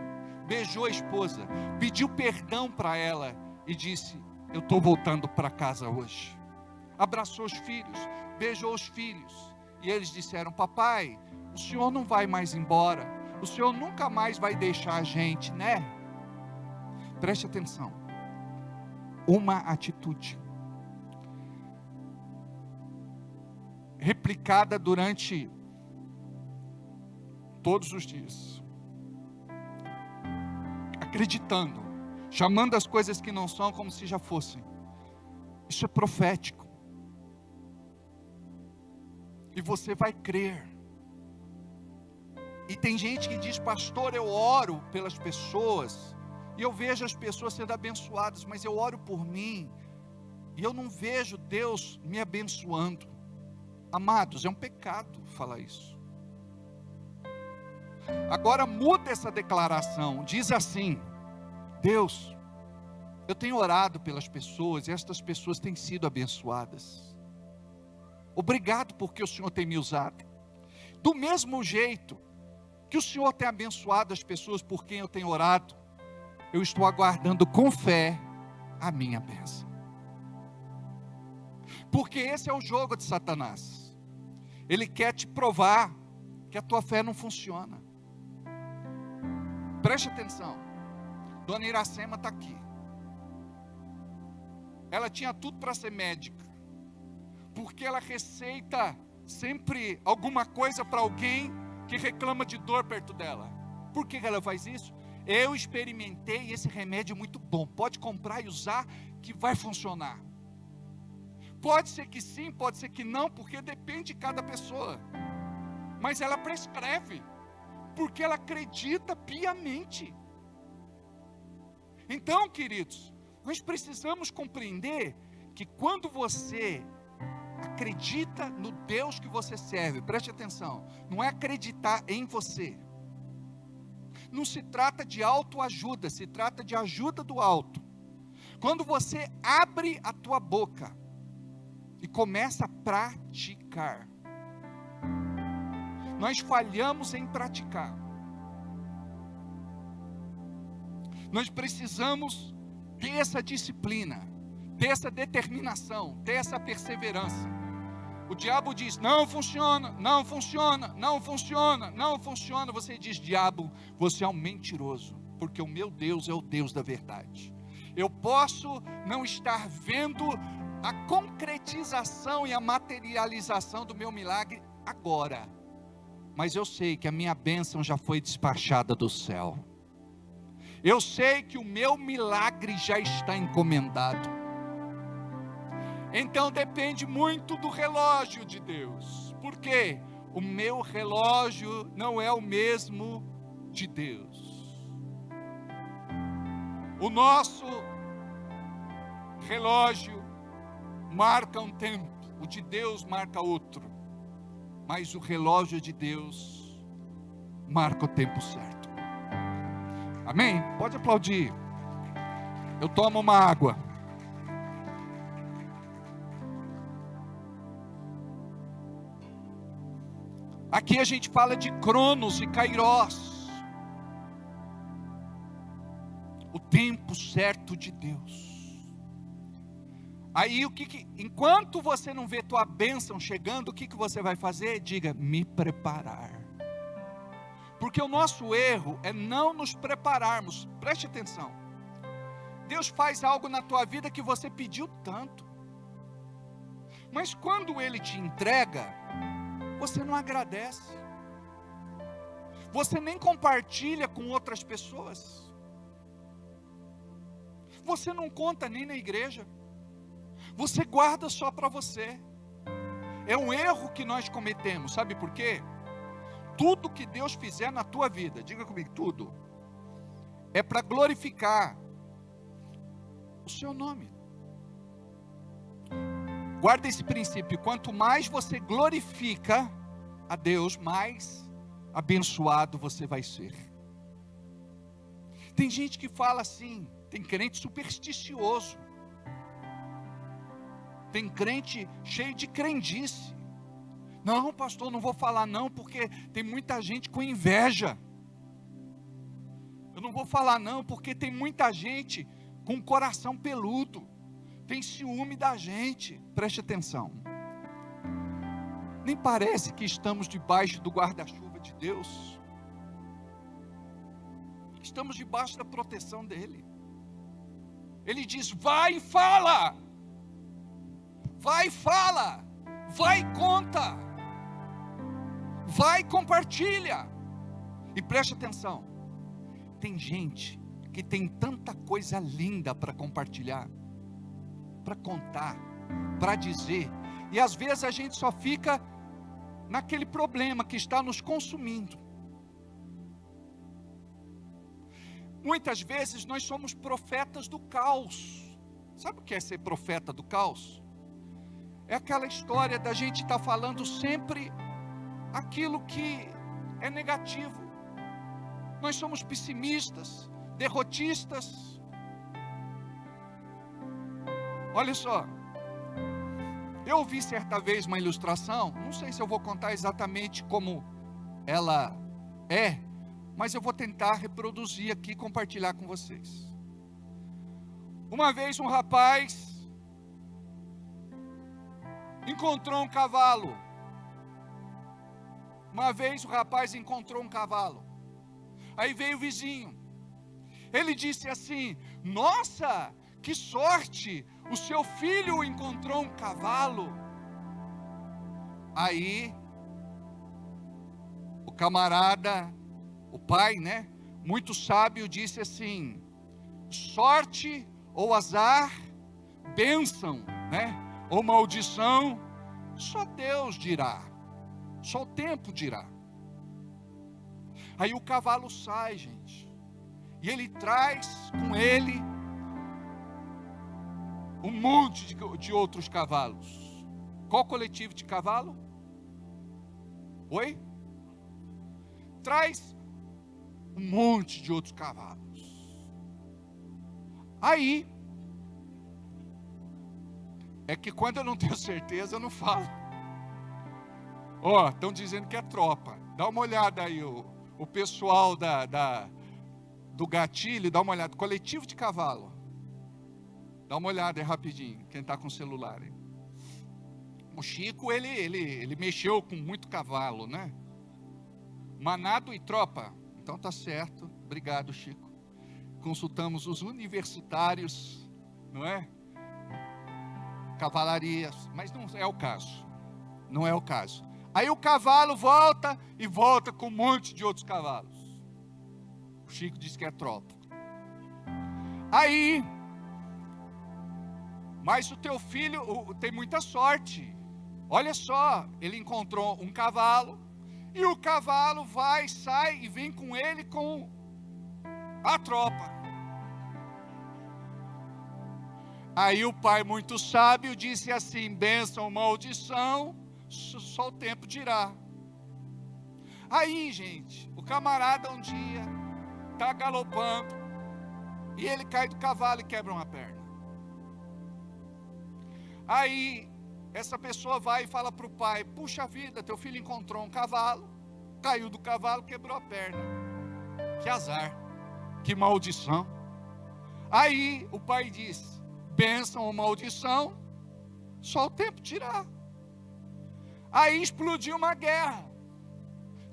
beijou a esposa, pediu perdão para ela e disse: eu estou voltando para casa hoje. Abraçou os filhos, beijou os filhos, e eles disseram: papai, o Senhor não vai mais embora, o Senhor nunca mais vai deixar a gente, né? Preste atenção, uma atitude replicada durante todos os dias, acreditando, chamando as coisas que não são como se já fossem, isso é profético, e você vai crer. E tem gente que diz: pastor, eu oro pelas pessoas, e eu vejo as pessoas sendo abençoadas, mas eu oro por mim, e eu não vejo Deus me abençoando. Amados, é um pecado falar isso. Agora muda essa declaração, diz assim: Deus, eu tenho orado pelas pessoas, e estas pessoas têm sido abençoadas. Obrigado porque o Senhor tem me usado. Do mesmo jeito que o Senhor tem abençoado as pessoas por quem eu tenho orado, eu estou aguardando com fé a minha bênção. Porque esse é o jogo de Satanás. Ele quer te provar que a tua fé não funciona. Preste atenção. Dona Iracema está aqui. Ela tinha tudo para ser médica, porque ela receita sempre alguma coisa para alguém que reclama de dor perto dela. Por que ela faz isso? Eu experimentei esse remédio muito bom, pode comprar e usar que vai funcionar. Pode ser que sim, pode ser que não, porque depende de cada pessoa. Mas ela prescreve, porque ela acredita piamente. Então, queridos, nós precisamos compreender que quando você acredita no Deus que você serve, preste atenção, não é acreditar em você. Não se trata de autoajuda, se trata de ajuda do alto. Quando você abre a tua boca e começa a praticar, nós falhamos em praticar. Nós precisamos ter essa disciplina, ter essa determinação, ter essa perseverança. O diabo diz: não funciona, não funciona, não funciona, não funciona. Você diz: diabo, você é um mentiroso, porque o meu Deus é o Deus da verdade. Eu posso não estar vendo a concretização e a materialização do meu milagre agora, mas eu sei que a minha bênção já foi despachada do céu. Eu sei que o meu milagre já está encomendado. Então depende muito do relógio de Deus, porque o meu relógio não é o mesmo de Deus. O nosso relógio marca um tempo, o de Deus marca outro, mas o relógio de Deus marca o tempo certo. Amém? Pode aplaudir. Eu tomo uma água. Aqui a gente fala de Cronos e Kairos, o tempo certo de Deus. Aí enquanto você não vê tua bênção chegando, o que você vai fazer? Diga: me preparar. Porque o nosso erro é não nos prepararmos. Preste atenção. Deus faz algo na tua vida que você pediu tanto, mas quando Ele te entrega, você não agradece, você nem compartilha com outras pessoas, você não conta nem na igreja, você guarda só para você. É um erro que nós cometemos, sabe por quê? Tudo que Deus fizer na tua vida, diga comigo, tudo, é para glorificar o seu nome. Guarda esse princípio: quanto mais você glorifica a Deus, mais abençoado você vai ser. Tem gente que fala assim, tem crente supersticioso, tem crente cheio de crendice. Não, pastor, não vou falar não, porque tem muita gente com inveja. Eu não vou falar não, porque tem muita gente com coração peludo, tem ciúme da gente. Preste atenção. Nem parece que estamos debaixo do guarda-chuva de Deus. Estamos debaixo da proteção dele. Ele diz: vai e fala. Vai e fala. Vai e conta. Vai e compartilha. E preste atenção. Tem gente que tem tanta coisa linda para compartilhar, para contar, para dizer. E às vezes a gente só fica naquele problema que está nos consumindo. Muitas vezes nós somos profetas do caos. Sabe o que é ser profeta do caos? É aquela história da gente estar falando sempre aquilo que é negativo. Nós somos pessimistas, derrotistas. Olha só, eu ouvi certa vez uma ilustração, não sei se eu vou contar exatamente como ela é, mas eu vou tentar reproduzir aqui e compartilhar com vocês. Uma vez um rapaz encontrou um cavalo. Uma vez o rapaz encontrou um cavalo. Aí veio o vizinho. Ele disse assim: nossa, que sorte, o seu filho encontrou um cavalo. Aí o camarada, o pai, né, muito sábio, disse assim: sorte ou azar, bênção, né, ou maldição, só Deus dirá, só o tempo dirá. Aí o cavalo sai, gente, e ele traz com ele um monte de outros cavalos. Qual coletivo de cavalo? Oi? Traz um monte de outros cavalos. Aí, é que quando eu não tenho certeza, eu não falo. Ó, estão dizendo que é tropa. Dá uma olhada aí, o pessoal do gatilho, dá uma olhada. Coletivo de cavalo. Dá uma olhada aí rapidinho, quem está com o celular aí. O Chico, ele mexeu com muito cavalo, né? Manado e tropa. Então tá certo. Obrigado, Chico. Consultamos os universitários, não é? Cavalarias, mas não é o caso. Não é o caso. Aí o cavalo volta e volta com um monte de outros cavalos. O Chico disse que é tropa. Aí, mas o teu filho tem muita sorte. Olha só, ele encontrou um cavalo e o cavalo vai, sai e vem com ele com a tropa. Aí o pai muito sábio disse assim: bênção ou maldição, só o tempo dirá. Aí, gente, o camarada um dia está galopando e ele cai do cavalo e quebra uma perna. Aí essa pessoa vai e fala para o pai: puxa vida, teu filho encontrou um cavalo, caiu do cavalo, quebrou a perna. Que azar, que maldição. Aí o pai diz: bênção ou maldição, só o tempo dirá. Aí explodiu uma guerra.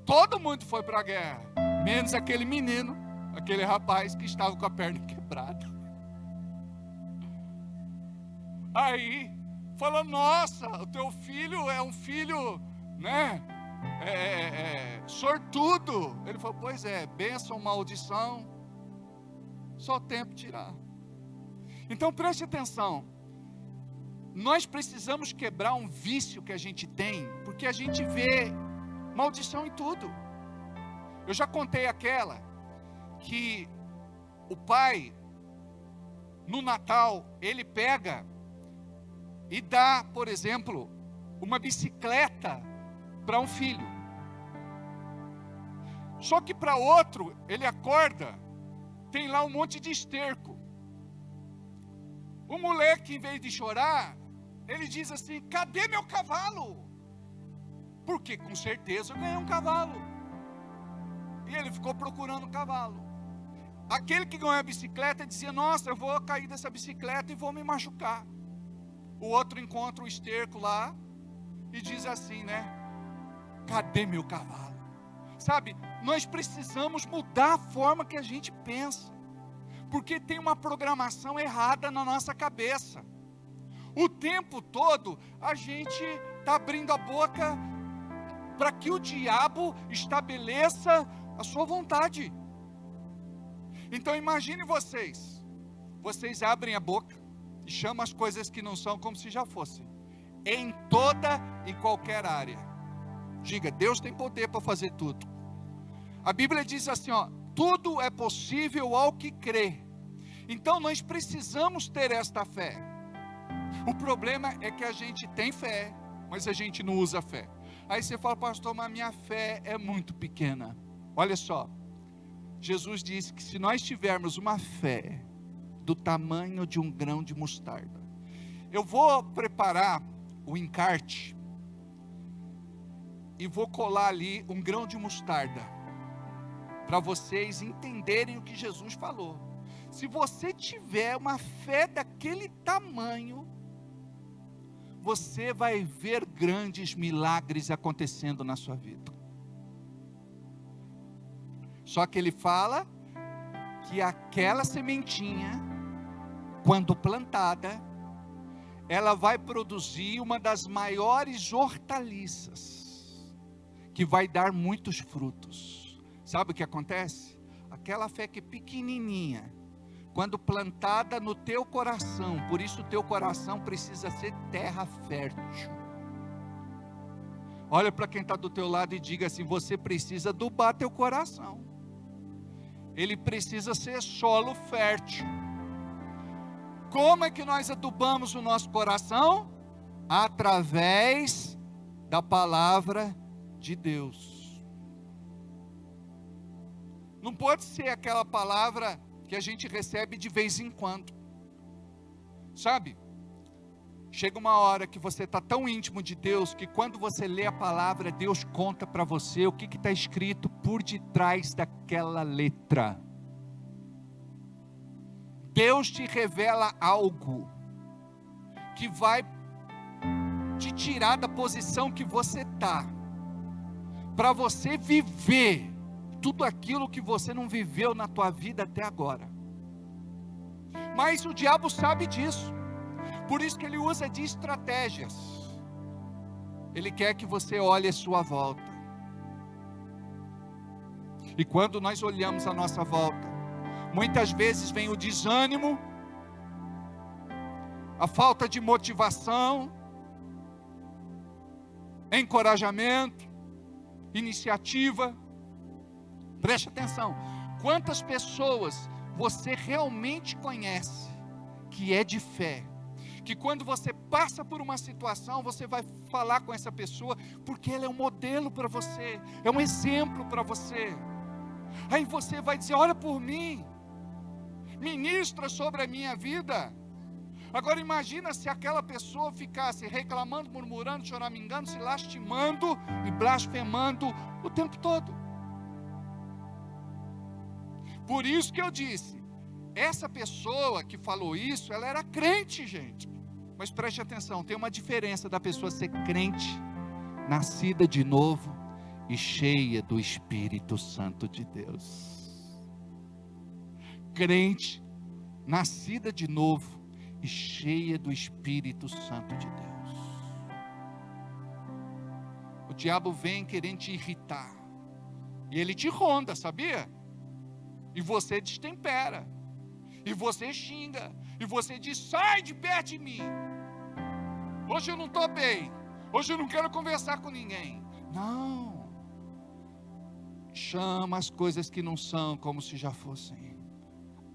Todo mundo foi para a guerra, menos aquele menino, aquele rapaz que estava com a perna quebrada. Aí falou: nossa, o teu filho é um filho, né, sortudo. Ele falou: pois é, bênção, maldição, só o tempo dirá. Então preste atenção. Nós precisamos quebrar um vício que a gente tem, porque a gente vê maldição em tudo. Eu já contei aquela que o pai, no Natal, ele pega e dá, por exemplo, uma bicicleta para um filho. Só que para outro, ele acorda, tem lá um monte de esterco. O moleque, em vez de chorar, ele diz assim: cadê meu cavalo? Porque com certeza eu ganhei um cavalo. E ele ficou procurando o cavalo. Aquele que ganhou a bicicleta dizia: nossa, eu vou cair dessa bicicleta e vou me machucar. O outro encontra o esterco lá e diz assim, né: cadê meu cavalo? Sabe, nós precisamos mudar a forma que a gente pensa, porque tem uma programação errada na nossa cabeça. O tempo todo a gente está abrindo a boca para que o diabo estabeleça a sua vontade. Então imagine vocês abrem a boca e chamam as coisas que não são como se já fossem, em toda e qualquer área. Diga, Deus tem poder para fazer tudo. A Bíblia diz assim, ó, tudo é possível ao que crê. Então nós precisamos ter esta fé. O problema é que a gente tem fé, mas a gente não usa a fé. Aí você fala, pastor, mas minha fé é muito pequena. Olha só, Jesus disse que se nós tivermos uma fé do tamanho de um grão de mostarda, eu vou preparar o encarte e vou colar ali um grão de mostarda, para vocês entenderem o que Jesus falou. Se você tiver uma fé daquele tamanho, você vai ver grandes milagres acontecendo na sua vida. Só que ele fala que aquela sementinha, quando plantada, ela vai produzir uma das maiores hortaliças, que vai dar muitos frutos. Sabe o que acontece? Aquela fé que é pequenininha, quando plantada no teu coração, por isso o teu coração precisa ser terra fértil. Olha para quem está do teu lado e diga assim, você precisa adubar teu coração. Ele precisa ser solo fértil. Como é que nós adubamos o nosso coração? Através da palavra de Deus. Não pode ser aquela palavra que a gente recebe de vez em quando. Sabe? Chega uma hora que você está tão íntimo de Deus, que quando você lê a palavra, Deus conta para você o que está escrito por detrás daquela letra. Deus te revela algo que vai te tirar da posição que você está, para você viver tudo aquilo que você não viveu na tua vida até agora. Mas o diabo sabe disso, por isso que ele usa de estratégias. Ele quer que você olhe a sua volta, e quando nós olhamos a nossa volta, muitas vezes vem o desânimo, a falta de motivação, encorajamento, iniciativa. Preste atenção, quantas pessoas você realmente conhece que é de fé, que quando você passa por uma situação, você vai falar com essa pessoa, porque ela é um modelo para você, é um exemplo para você. Aí você vai dizer, olha por mim, ministra sobre a minha vida. Agora imagina se aquela pessoa ficasse reclamando, murmurando, choramingando, se lastimando e blasfemando o tempo todo. Por isso que eu disse, essa pessoa que falou isso, ela era crente, gente. Mas preste atenção, tem uma diferença da pessoa ser crente, nascida de novo e cheia do Espírito Santo de Deus. Crente, nascida de novo e cheia do Espírito Santo de Deus. O diabo vem querendo te irritar, e ele te ronda, sabia? E você destempera, e você xinga, e você diz, sai de perto de mim, hoje eu não estou bem, hoje eu não quero conversar com ninguém. Não, chama as coisas que não são como se já fossem.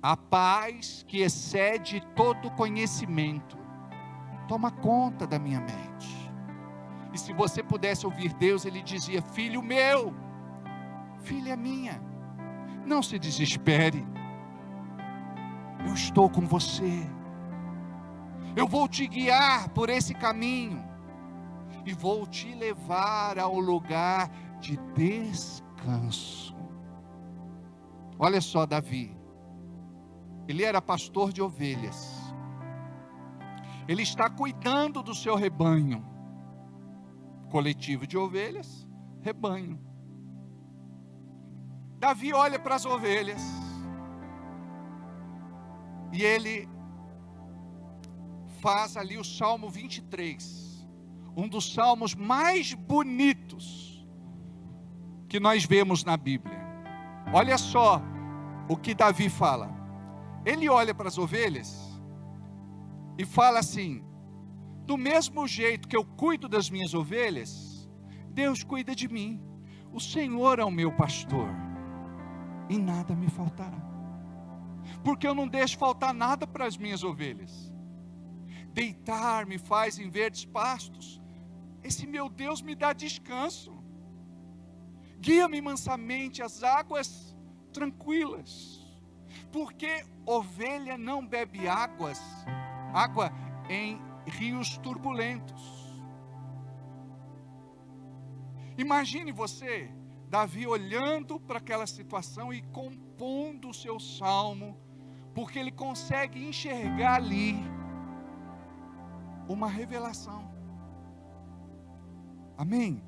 A paz que excede todo conhecimento toma conta da minha mente. E se você pudesse ouvir Deus, Ele dizia, filho meu, filha minha, não se desespere, eu estou com você, eu vou te guiar por esse caminho, e vou te levar ao lugar de descanso. Olha só Davi, ele era pastor de ovelhas, ele está cuidando do seu rebanho, coletivo de ovelhas, rebanho. Davi olha para as ovelhas e ele faz ali o Salmo 23, um dos salmos mais bonitos que nós vemos na Bíblia. Olha só o que Davi fala. Ele olha para as ovelhas e fala assim: do mesmo jeito que eu cuido das minhas ovelhas, Deus cuida de mim. O Senhor é o meu pastor e nada me faltará, porque eu não deixo faltar nada para as minhas ovelhas. Deitar-me faz em verdes pastos. Esse meu Deus me dá descanso. Guia-me mansamente às águas tranquilas, porque ovelha não bebe água em rios turbulentos. Imagine você, Davi, olhando para aquela situação e compondo o seu salmo, porque ele consegue enxergar ali uma revelação. Amém?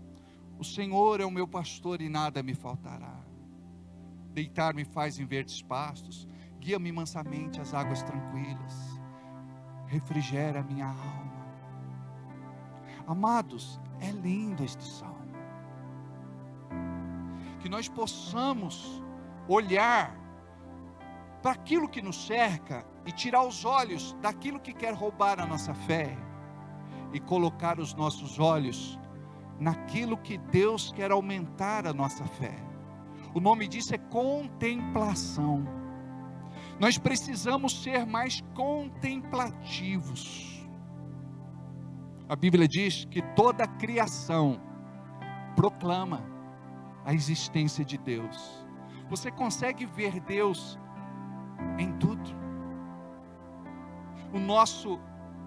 O Senhor é o meu pastor e nada me faltará. Deitar-me faz em verdes pastos, guia-me mansamente às águas tranquilas, refrigera a minha alma. Amados, é lindo este salmo. Que nós possamos olhar para aquilo que nos cerca e tirar os olhos daquilo que quer roubar a nossa fé e colocar os nossos olhos naquilo que Deus quer aumentar a nossa fé. O nome disso é contemplação. Nós precisamos ser mais contemplativos. A Bíblia diz que toda a criação proclama a existência de Deus. Você consegue ver Deus em tudo. O nosso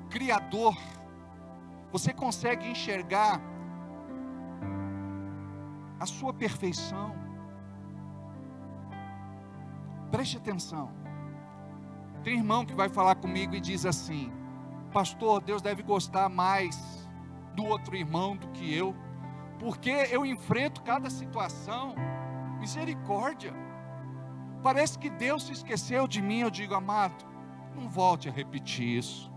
Criador, você consegue enxergar a sua perfeição. Preste atenção. Tem irmão que vai falar comigo e diz assim: pastor, Deus deve gostar mais do outro irmão do que eu, porque eu enfrento cada situação. Misericórdia, parece que Deus se esqueceu de mim. Eu digo: amado, não volte a repetir isso.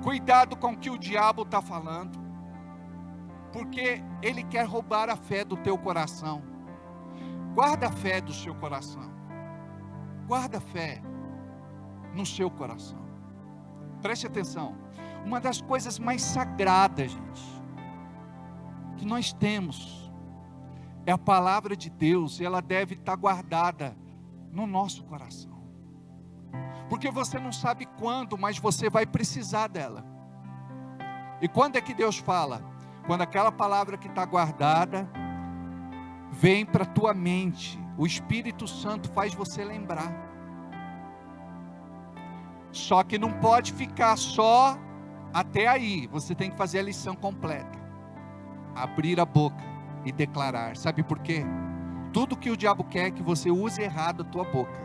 Cuidado com o que o diabo está falando, porque ele quer roubar a fé do teu coração. Guarda a fé do seu coração. Guarda a fé no seu coração. Preste atenção. Uma das coisas mais sagradas, gente, que nós temos é a palavra de Deus, e ela deve estar guardada no nosso coração, porque você não sabe quando, mas você vai precisar dela. E quando é que Deus fala? Quando aquela palavra que está guardada vem para a tua mente, o Espírito Santo faz você lembrar. Só que não pode ficar só até aí, você tem que fazer a lição completa, abrir a boca e declarar. Sabe por quê? Tudo que o diabo quer é que você use errado a tua boca.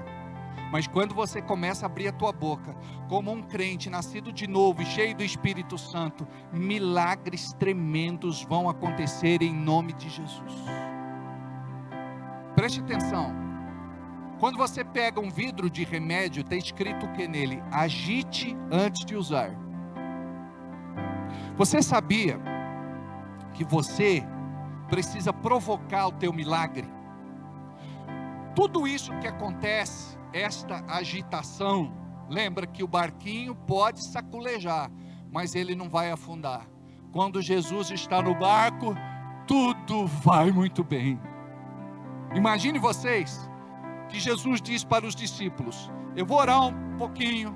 Mas quando você começa a abrir a tua boca, como um crente nascido de novo e cheio do Espírito Santo, milagres tremendos vão acontecer em nome de Jesus. Preste atenção. Quando você pega um vidro de remédio, está escrito o que nele? Agite antes de usar. Você sabia que você precisa provocar o teu milagre? Tudo isso que acontece, esta agitação, lembra que o barquinho pode saculejar, mas ele não vai afundar. Quando Jesus está no barco, tudo vai muito bem. Imagine vocês que Jesus diz para os discípulos: eu vou orar um pouquinho,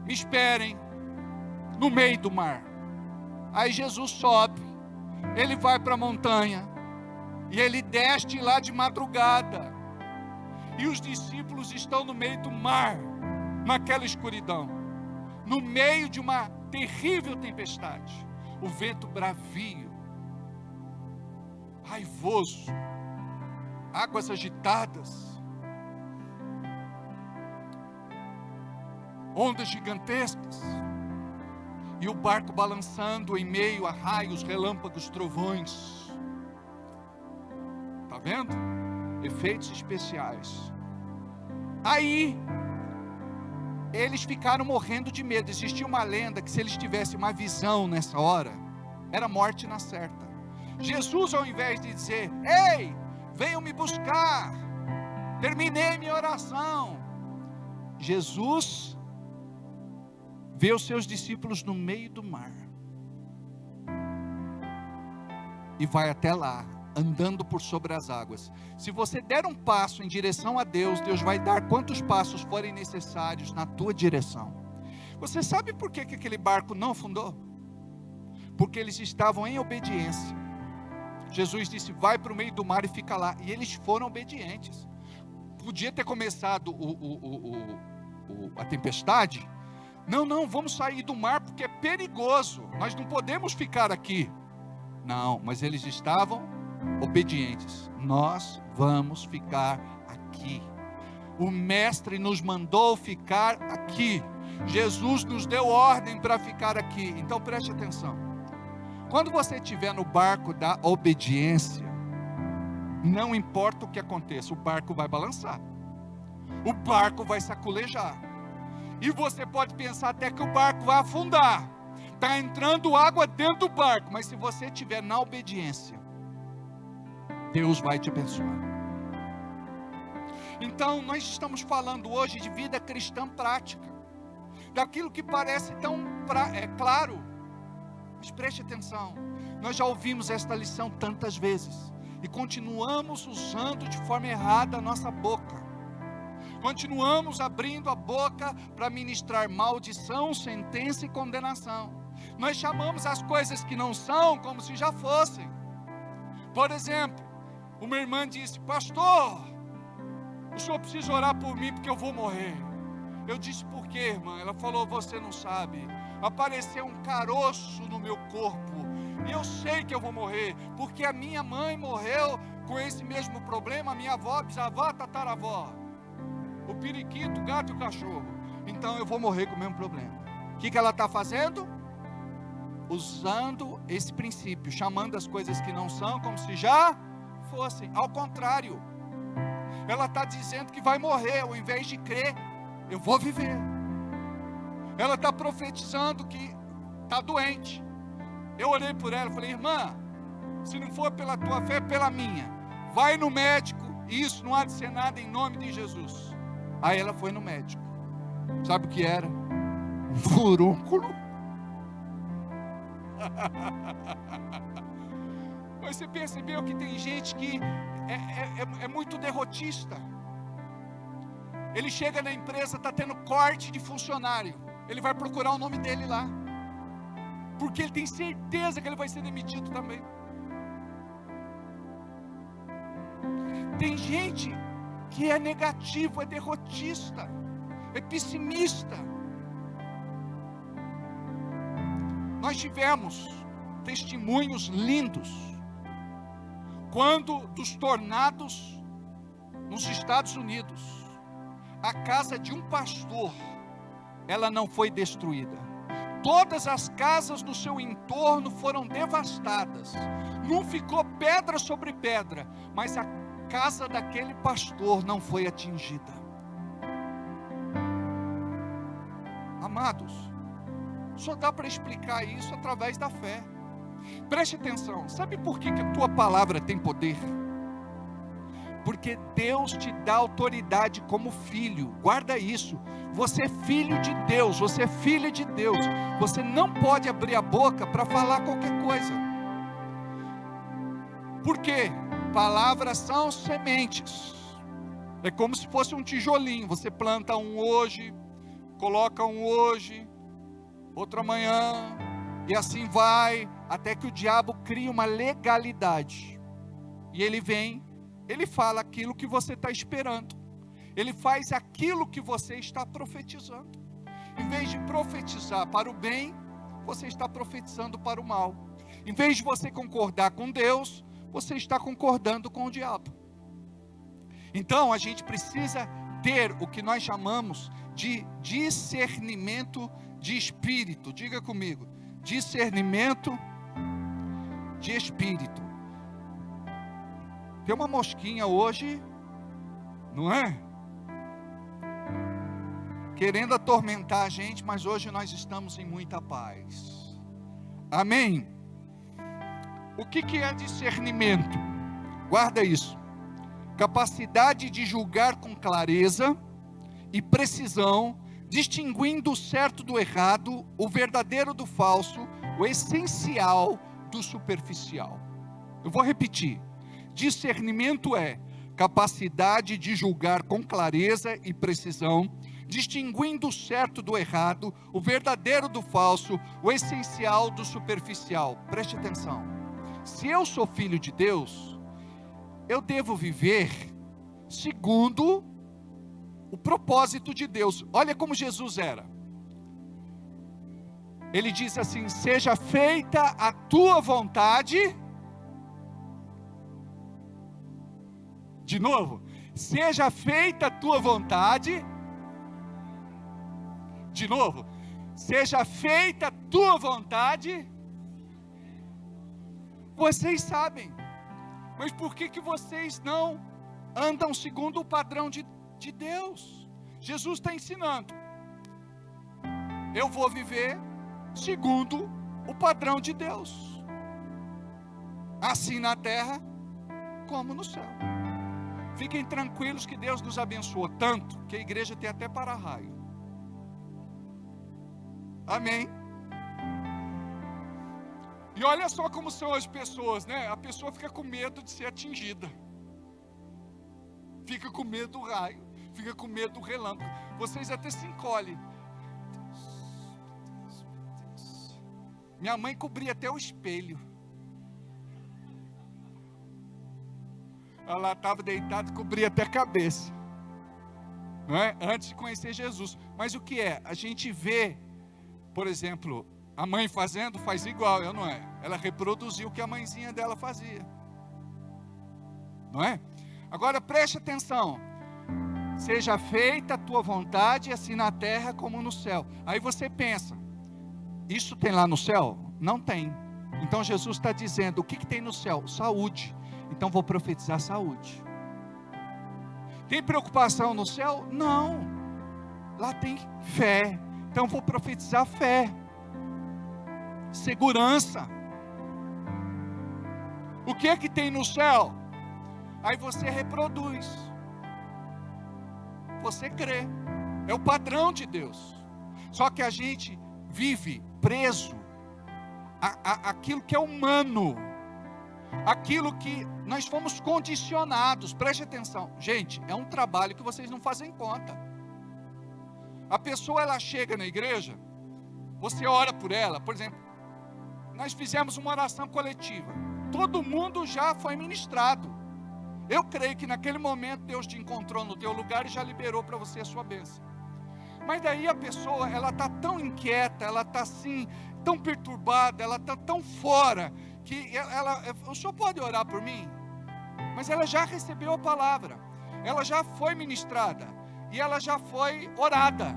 me esperem no meio do mar. Aí Jesus sobe, ele vai para a montanha, e ele desce lá de madrugada, e os discípulos estão no meio do mar, naquela escuridão, no meio de uma terrível tempestade, o vento bravio, raivoso, águas agitadas, ondas gigantescas, e o barco balançando em meio a raios, relâmpagos, trovões. Está vendo? Efeitos especiais. Aí, eles ficaram morrendo de medo. Existia uma lenda que se eles tivessem uma visão nessa hora, era morte na certa. Jesus, ao invés de dizer: ei, venham me buscar, terminei minha oração, Jesus vê os seus discípulos no meio do mar e vai até lá, andando por sobre as águas. Se você der um passo em direção a Deus, Deus vai dar quantos passos forem necessários na tua direção. Você sabe por que aquele barco não afundou? Porque eles estavam em obediência. Jesus disse: vai para o meio do mar e fica lá. E eles foram obedientes. Podia ter começado a tempestade. Não, vamos sair do mar porque é perigoso. Nós não podemos ficar aqui. Não, mas eles estavam obedientes. Nós vamos ficar aqui. O mestre nos mandou ficar aqui. Jesus nos deu ordem para ficar aqui. Então preste atenção. Quando você estiver no barco da obediência, não importa o que aconteça, o barco vai balançar, o barco vai saculejar, e você pode pensar até que o barco vai afundar, está entrando água dentro do barco, mas se você estiver na obediência, Deus vai te abençoar. Então nós estamos falando hoje de vida cristã prática, daquilo que parece tão claro, mas preste atenção, nós já ouvimos esta lição tantas vezes, e continuamos usando de forma errada a nossa boca, continuamos abrindo a boca para ministrar maldição, sentença e condenação. Nós chamamos as coisas que não são como se já fossem. Por exemplo, uma irmã disse: pastor, o senhor precisa orar por mim porque eu vou morrer. Eu disse: por quê, irmã? Ela falou: você não sabe, apareceu um caroço no meu corpo, e eu sei que eu vou morrer, porque a minha mãe morreu com esse mesmo problema, a minha avó, bisavó, tataravó, o periquito, o gato e o cachorro. Então eu vou morrer com o mesmo problema. O que ela está fazendo? Usando esse princípio, chamando as coisas que não são como se já fossem. Ao contrário, ela está dizendo que vai morrer, ao invés de crer: eu vou viver. Ela está profetizando que está doente. Eu orei por ela, falei: irmã, se não for pela tua fé, pela minha, vai no médico, e isso não há de ser nada em nome de Jesus. Aí ela foi no médico. Sabe o que era? Um furúnculo. Mas você percebeu que tem gente que é muito derrotista. Ele chega na empresa, está tendo corte de funcionário, ele vai procurar o nome dele lá, porque ele tem certeza que ele vai ser demitido também. Tem gente que é negativo, é derrotista, é pessimista. Nós tivemos testemunhos lindos quando dos tornados nos Estados Unidos, a casa de um pastor, ela não foi destruída. Todas as casas do seu entorno foram devastadas. Não ficou pedra sobre pedra, mas a casa daquele pastor não foi atingida. Amados, só dá para explicar isso através da fé. Preste atenção, sabe por que a tua palavra tem poder? Porque Deus te dá autoridade como filho. Guarda isso. Você é filho de Deus, você é filha de Deus. Você não pode abrir a boca para falar qualquer coisa. Por quê? Palavras são sementes. É como se fosse um tijolinho. Você planta um hoje, coloca um hoje, outro amanhã, e assim vai, até que o diabo cria uma legalidade. E ele vem, ele fala aquilo que você está esperando. Ele faz aquilo que você está profetizando. Em vez de profetizar para o bem, você está profetizando para o mal. Em vez de você concordar com Deus, você está concordando com o diabo. Então a gente precisa ter o que nós chamamos de discernimento de espírito. Diga comigo: discernimento de espírito. Tem uma mosquinha hoje, não é? Querendo atormentar a gente, mas hoje nós estamos em muita paz. Amém? O que é discernimento? Guarda isso. Capacidade de julgar com clareza e precisão, distinguindo o certo do errado, o verdadeiro do falso, o essencial do superficial. Eu vou repetir. Discernimento é capacidade de julgar com clareza e precisão, distinguindo o certo do errado, o verdadeiro do falso, o essencial do superficial. Preste atenção. Se eu sou filho de Deus, eu devo viver segundo o propósito de Deus. Olha como Jesus era. Ele disse assim: seja feita a tua vontade. De novo, seja feita a tua vontade. De novo, seja feita a tua vontade. Vocês sabem, mas por que vocês não andam segundo o padrão de Deus? Jesus está ensinando. Eu vou viver segundo o padrão de Deus, assim na terra como no céu. Fiquem tranquilos que Deus nos abençoou tanto que a igreja tem até para-raio. Amém? E olha só como são as pessoas, né? A pessoa fica com medo de ser atingida, fica com medo do raio, fica com medo do relâmpago. Vocês até se encolhem. Deus. Minha mãe cobria até o espelho. Ela estava deitada, cobria até a cabeça, não é? Antes de conhecer Jesus. Mas o que é? A gente vê, por exemplo, a mãe fazendo, faz igual, não é? Ela reproduziu o que a mãezinha dela fazia, não é? Agora preste atenção. Seja feita a tua vontade, assim na terra como no céu. Aí você pensa, isso tem lá no céu? Não tem. Então Jesus está dizendo, o que tem no céu? Saúde. Então vou profetizar saúde. Tem preocupação no céu? Não. Lá tem fé. Então vou profetizar fé. Segurança. O que é que tem no céu? Aí você reproduz. Você crê. É o padrão de Deus. Só que a gente vive preso àquilo que é humano. Aquilo que nós fomos condicionados. Preste atenção, gente, é um trabalho que vocês não fazem conta. A pessoa, ela chega na igreja, você ora por ela. Por exemplo, nós fizemos uma oração coletiva, todo mundo já foi ministrado. Eu creio que naquele momento Deus te encontrou no teu lugar e já liberou para você a sua bênção. Mas daí a pessoa, ela está tão inquieta, ela está assim, tão perturbada, ela está tão fora, que o senhor pode orar por mim? Mas ela já recebeu a palavra, ela já foi ministrada, e ela já foi orada,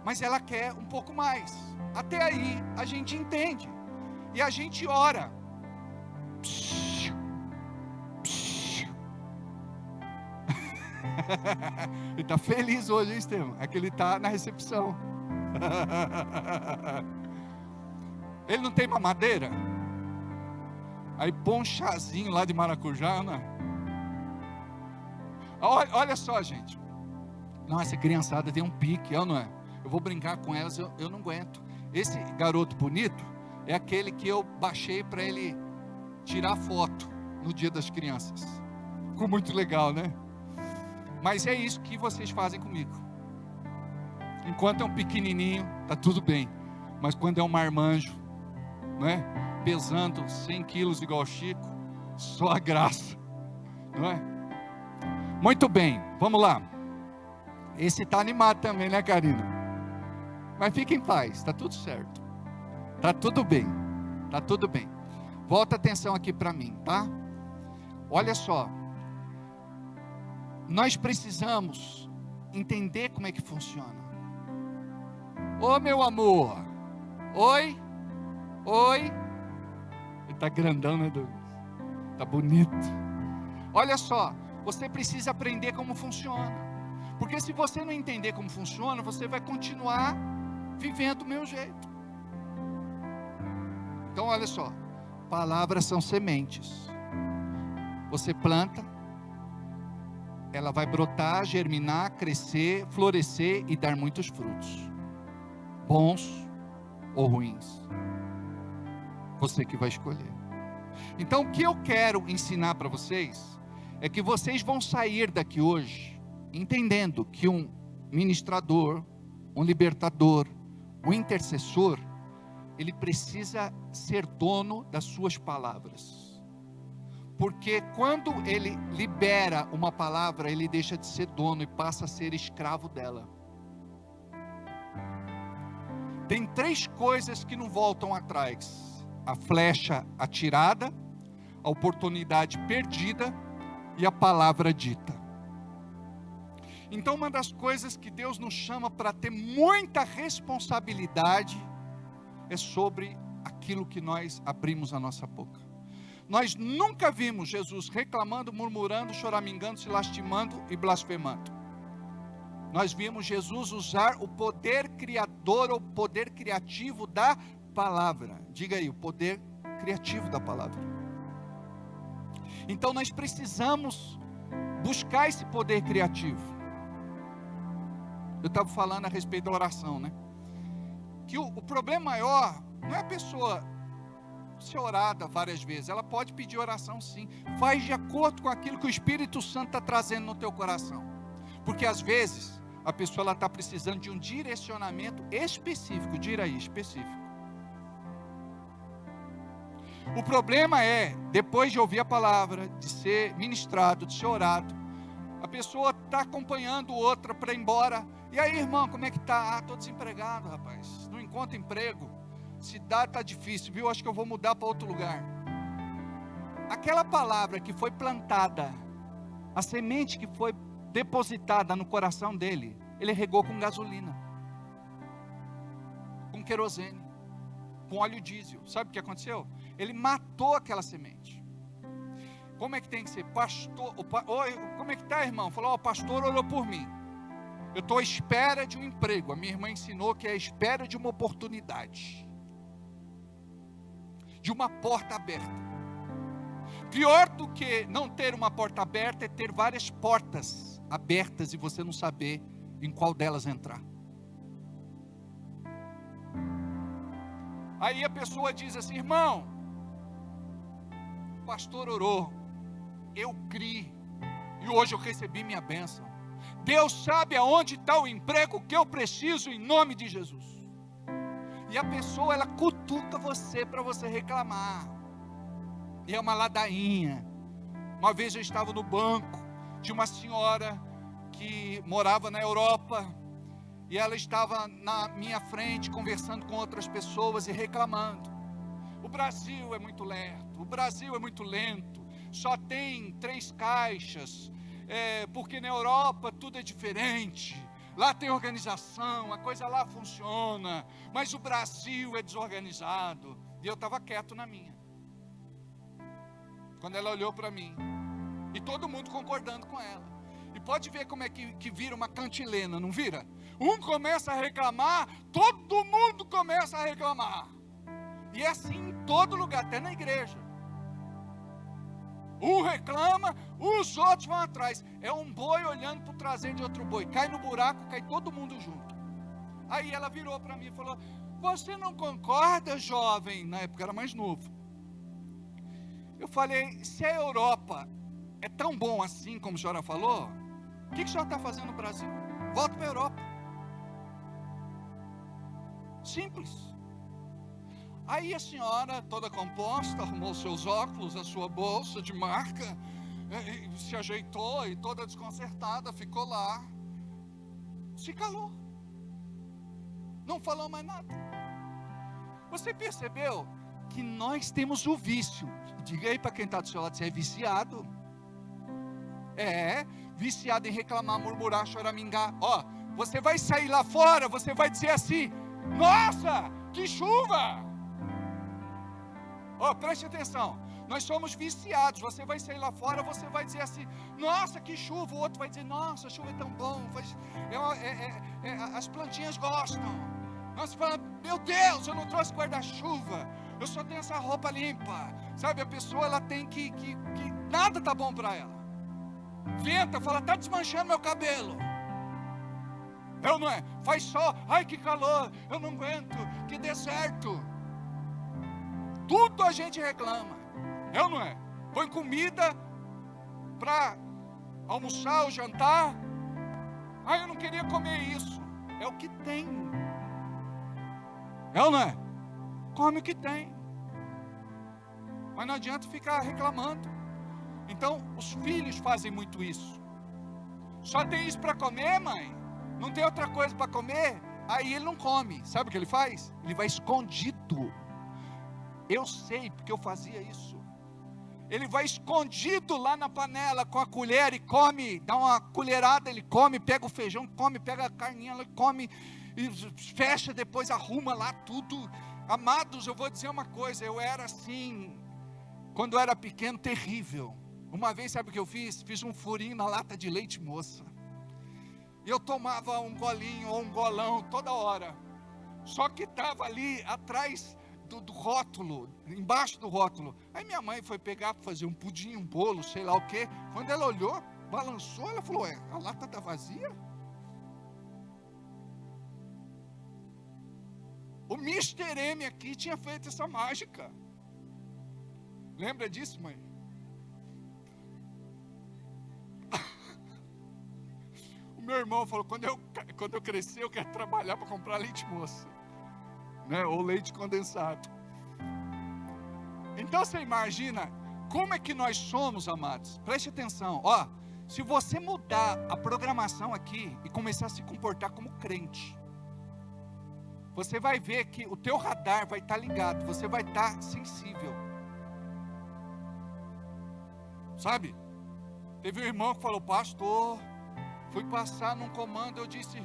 mas ela quer um pouco mais. Até aí a gente entende, e a gente ora. Ele está feliz hoje, hein, Estevam? É que ele está na recepção. Ele não tem mamadeira? Aí põe um chazinho lá de maracujá, né? Olha só, gente. Não, essa criançada tem um pique, não é? Eu vou brincar com elas, eu não aguento. Esse garoto bonito é aquele que eu baixei para ele tirar foto no Dia das Crianças. Ficou muito legal, né? Mas é isso que vocês fazem comigo. Enquanto é um pequenininho, tá tudo bem. Mas quando é um marmanjo, não é? Pesando 100 quilos igual o Chico, só a graça, não é? Muito bem, vamos lá. Esse está animado também, né, Karina? Mas fique em paz, está tudo certo. Está tudo bem, está tudo bem. Volta atenção aqui para mim, tá? Olha só. Nós precisamos entender como é que funciona. Ô meu amor, oi, oi. Ele está grandão, né, Douglas? Está bonito. Olha só, você precisa aprender como funciona. Porque se você não entender como funciona, você vai continuar vivendo do meu jeito. Então olha só, palavras são sementes. Você planta, ela vai brotar, germinar, crescer, florescer e dar muitos frutos. Bons ou ruins. Você que vai escolher. Então o que eu quero ensinar para vocês é que vocês vão sair daqui hoje entendendo que um ministrador, um libertador, um intercessor, ele precisa ser dono das suas palavras. Porque quando ele libera uma palavra, ele deixa de ser dono e passa a ser escravo dela. Tem 3 coisas que não voltam atrás: a flecha atirada, a oportunidade perdida e a palavra dita. Então uma das coisas que Deus nos chama para ter muita responsabilidade é sobre aquilo que nós abrimos a nossa boca. Nós nunca vimos Jesus reclamando, murmurando, choramingando, se lastimando e blasfemando. Nós vimos Jesus usar o poder criador ou poder criativo da palavra. Diga aí, o poder criativo da palavra. Então nós precisamos buscar esse poder criativo. Eu estava falando a respeito da oração, né? Que o problema maior não é a pessoa ser orada várias vezes. Ela pode pedir oração sim. Faz de acordo com aquilo que o Espírito Santo está trazendo no teu coração. Porque às vezes a pessoa está precisando de um direcionamento específico. Diga aí, específico. O problema é, depois de ouvir a palavra, de ser ministrado, de ser orado, a pessoa está acompanhando outra para ir embora. E aí, irmão, como é que está? Ah, estou desempregado, rapaz. Não encontro emprego. Cidade está difícil, viu? Acho que eu vou mudar para outro lugar. Aquela palavra que foi plantada, a semente que foi depositada no coração dele, ele regou com gasolina, com querosene, com óleo diesel. Sabe o que aconteceu? Ele matou aquela semente. Como é que tem que ser? Pastor, como é que está, irmão? Falou, o pastor orou por mim. Eu estou à espera de um emprego. A minha irmã ensinou que é a espera de uma oportunidade, de uma porta aberta. Pior do que não ter uma porta aberta é ter várias portas abertas e você não saber em qual delas entrar. Aí a pessoa diz assim, irmão, o pastor orou, eu criei e hoje eu recebi minha bênção. Deus sabe aonde está o emprego que eu preciso em nome de Jesus. E a pessoa, ela cutuca você para você reclamar. E é uma ladainha. Uma vez eu estava no banco de uma senhora que morava na Europa. E ela estava na minha frente conversando com outras pessoas e reclamando. O Brasil é muito lento, o Brasil é muito lento. Só tem 3 caixas. Porque na Europa tudo é diferente. Lá tem organização, a coisa lá funciona, mas o Brasil é desorganizado. E eu estava quieto na minha, quando ela olhou para mim, e todo mundo concordando com ela. E pode ver como é que vira uma cantilena, não vira? Um começa a reclamar, todo mundo começa a reclamar. E é assim em todo lugar, até na igreja. Um reclama, os outros vão atrás. É um boi olhando para o traseiro de outro boi. Cai no buraco, cai todo mundo junto. Aí ela virou para mim e falou, você não concorda, jovem? Na época era mais novo. Eu falei, se a Europa é tão bom assim como a senhora falou, o que a senhora está fazendo no Brasil? Volta para a Europa. Simples. Aí a senhora, toda composta, arrumou seus óculos, a sua bolsa de marca, se ajeitou e toda desconcertada, ficou lá, se calou, não falou mais nada. Você percebeu que nós temos o vício? Diga aí para quem está do seu lado, você é viciado? Viciado em reclamar, murmurar, choramingar. Você vai sair lá fora, você vai dizer assim, nossa, que chuva! Preste atenção, Nós somos viciados. Você vai sair lá fora, você vai dizer assim: nossa, que chuva. O outro vai dizer: nossa, a chuva é tão bom. As plantinhas gostam. Nós falamos: meu Deus, eu não trouxe guarda-chuva, eu só tenho essa roupa limpa. Sabe, a pessoa ela tem que nada tá bom para ela. Venta, fala: tá desmanchando meu cabelo. É ou não é? Faz sol, ai que calor, eu não aguento, que deserto. Tudo a gente reclama. É ou não é? Põe comida para almoçar ou jantar. Ai, eu não queria comer isso. É o que tem. É ou não é? Come o que tem. Mas não adianta ficar reclamando. Então, os filhos fazem muito isso. Só tem isso para comer, mãe? Não tem outra coisa para comer? Aí ele não come. Sabe o que ele faz? Ele vai escondido. Eu sei, porque eu fazia isso. Ele vai escondido lá na panela com a colher e come, dá uma colherada, ele come, pega o feijão, come, pega a carninha, ele come, e fecha, depois arruma lá tudo. Amados, eu vou dizer uma coisa, eu era assim, quando eu era pequeno, terrível. Uma vez, sabe o que eu fiz? Fiz um furinho na lata de leite moça. E eu tomava um golinho ou um golão toda hora. Só que estava ali atrás do rótulo, embaixo do rótulo. Aí minha mãe foi pegar para fazer um pudim, um bolo, sei lá o que. Quando ela olhou, balançou, ela falou: ué, a lata está vazia? O Mr. M aqui tinha feito essa mágica. Lembra disso, mãe? O meu irmão falou: quando eu crescer, eu quero trabalhar para comprar leite moça, né? Ou leite condensado. Então você imagina como é que nós somos, amados. Preste atenção, ó. Se você mudar a programação aqui e começar a se comportar como crente, você vai ver que o teu radar vai estar ligado, você vai estar sensível. Sabe? Teve um irmão que falou: pastor, fui passar num comando, eu disse: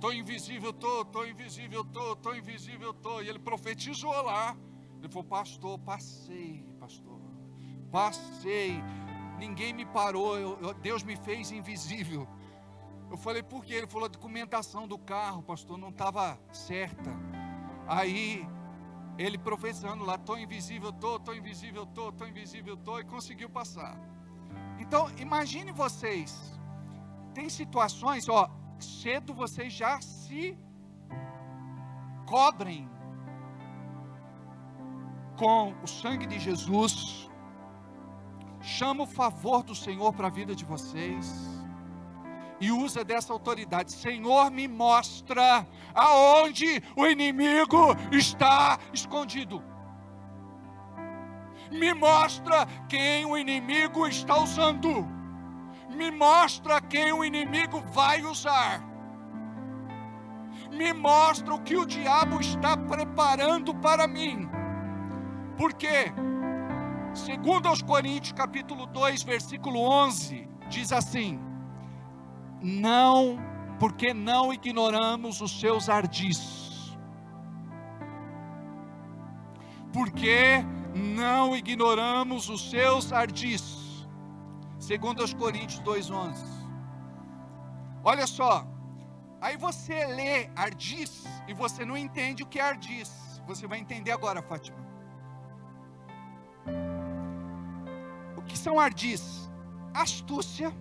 tô invisível, tô invisível, tô invisível, tô. E ele profetizou lá. Ele falou: pastor, passei, ninguém me parou, Deus me fez invisível. Eu falei: por quê? Ele falou: a documentação do carro, pastor, não estava certa. Aí ele profetizando lá: tô invisível, tô invisível, tô invisível, e conseguiu passar. Então imagine vocês, tem situações, ó, cedo vocês já se cobrem com o sangue de Jesus, chama o favor do Senhor para a vida de vocês, e usa dessa autoridade: Senhor, me mostra aonde o inimigo está escondido, me mostra quem o inimigo está usando, me mostra quem o inimigo vai usar, me mostra o que o diabo está preparando para mim. Porque segundo aos Coríntios capítulo 2 versículo 11 diz assim: não, porque não ignoramos os seus ardis. Porque não ignoramos os seus ardis. Segundo aos Coríntios 2:11. Olha só, aí você lê ardis e você não entende o que é ardis. Você vai entender agora, Fátima. O que são ardis? Astúcia,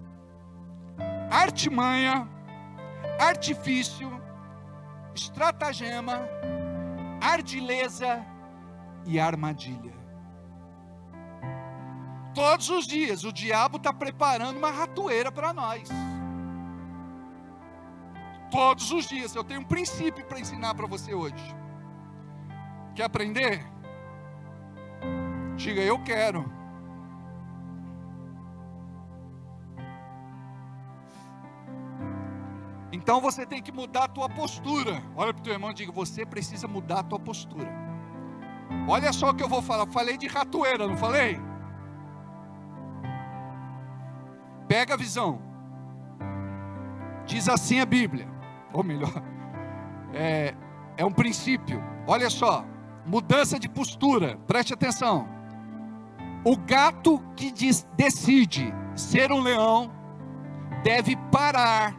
artimanha, artifício, estratagema, ardileza e armadilha. Todos os dias o diabo está preparando uma ratoeira para nós. Todos os dias. Eu tenho um princípio para ensinar para você hoje. Quer aprender? Diga: eu quero. Então você tem que mudar a tua postura. Olha para o teu irmão e diga: você precisa mudar a tua postura. Olha só o que eu vou falar. Falei de ratoeira, não falei? Pega a visão. Diz assim a Bíblia. Ou melhor, é um princípio. Olha só. mudança de postura, preste atenção. O gato que decide ser um leão deve parar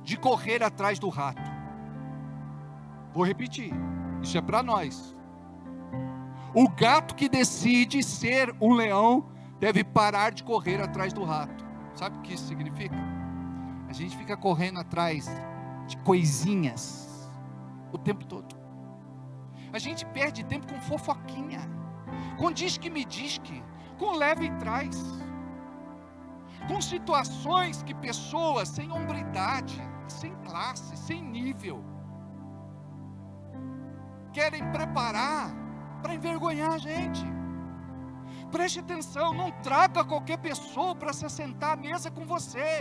de correr atrás do rato. Vou repetir, isso é para nós. O gato que decide ser um leão deve parar de correr atrás do rato. Sabe o que isso significa? A gente fica correndo atrás de coisinhas o tempo todo. A gente perde tempo com fofoquinha, com diz que me diz que, com leva e traz, com situações que pessoas sem hombridade, sem classe, sem nível, querem preparar para envergonhar a gente. Preste atenção, não traga qualquer pessoa para se assentar à mesa com você.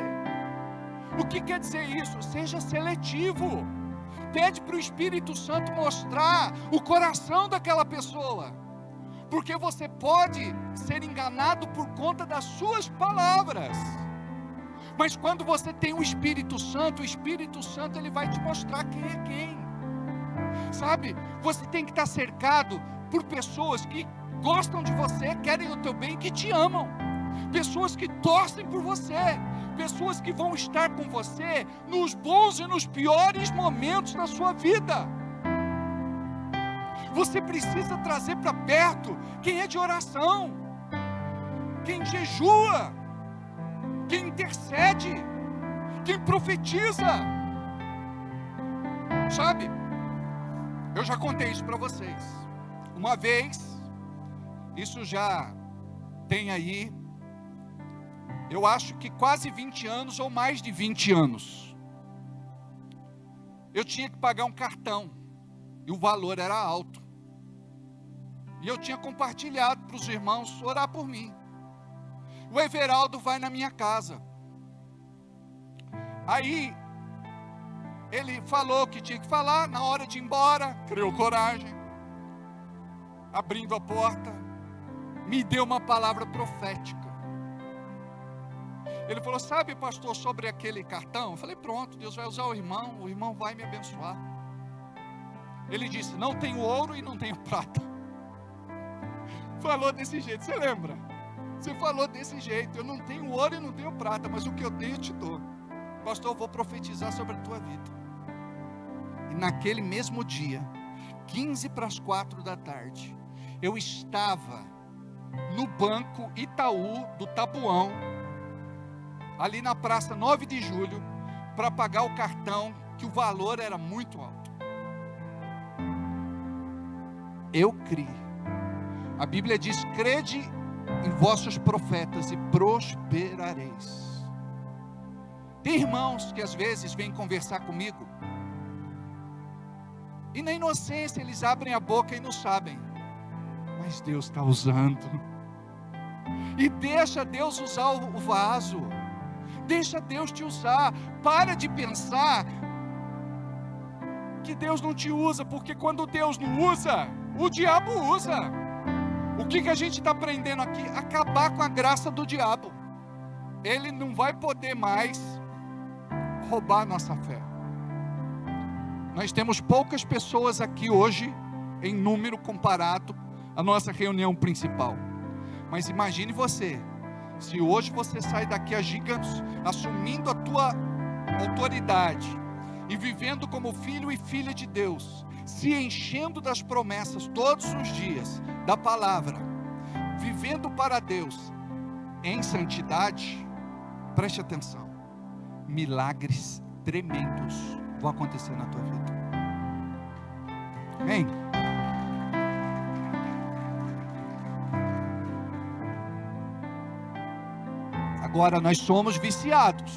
O que quer dizer isso? Seja seletivo. Pede para o Espírito Santo mostrar o coração daquela pessoa, porque você pode ser enganado por conta das suas palavras. Mas quando você tem o Espírito Santo ele vai te mostrar quem é quem. Sabe, você tem que estar cercado por pessoas que gostam de você, querem o teu bem, que te amam. Pessoas que torcem por você, pessoas que vão estar com você nos bons e nos piores momentos da sua vida. Você precisa trazer para perto quem é de oração, quem jejua, quem intercede, quem profetiza. Sabe, eu já contei isso para vocês. Uma vez, isso já tem aí, eu acho que quase 20 anos ou mais de 20 anos. Eu tinha que pagar um cartão e o valor era alto. E eu tinha compartilhado para os irmãos orar por mim. O Everaldo vai na minha casa. Aí ele falou o que tinha que falar. Na hora de ir embora, criou coragem, abrindo a porta, me deu uma palavra profética. Ele falou: sabe, pastor, sobre aquele cartão? Eu falei: pronto, Deus vai usar o irmão vai me abençoar. Ele disse: não tenho ouro e não tenho prata. Falou desse jeito, você lembra? Você falou desse jeito: eu não tenho ouro e não tenho prata, mas o que eu tenho eu te dou. Pastor, eu vou profetizar sobre a tua vida. E naquele mesmo dia, 15:45 da tarde, eu estava no banco Itaú do Tabuão, ali na praça 9 de julho, para pagar o cartão, que o valor era muito alto. Eu criei. A Bíblia diz: crede em vossos profetas e prosperareis. Tem irmãos que às vezes vêm conversar comigo, e na inocência eles abrem a boca e não sabem, mas Deus está usando. E deixa Deus usar o vaso. Deixa Deus te usar. Para de pensar que Deus não te usa, porque quando Deus não usa, o diabo usa. O que a gente está aprendendo aqui? Acabar com a graça do diabo. Ele não vai poder mais roubar a nossa fé. Nós temos poucas pessoas aqui hoje, em número comparado à nossa reunião principal. Mas imagine você, se hoje você sai daqui assumindo a tua autoridade e vivendo como filho e filha de Deus, se enchendo das promessas todos os dias, da palavra, vivendo para Deus em santidade, preste atenção, milagres tremendos vão acontecer na tua vida. Amém? Agora, nós somos viciados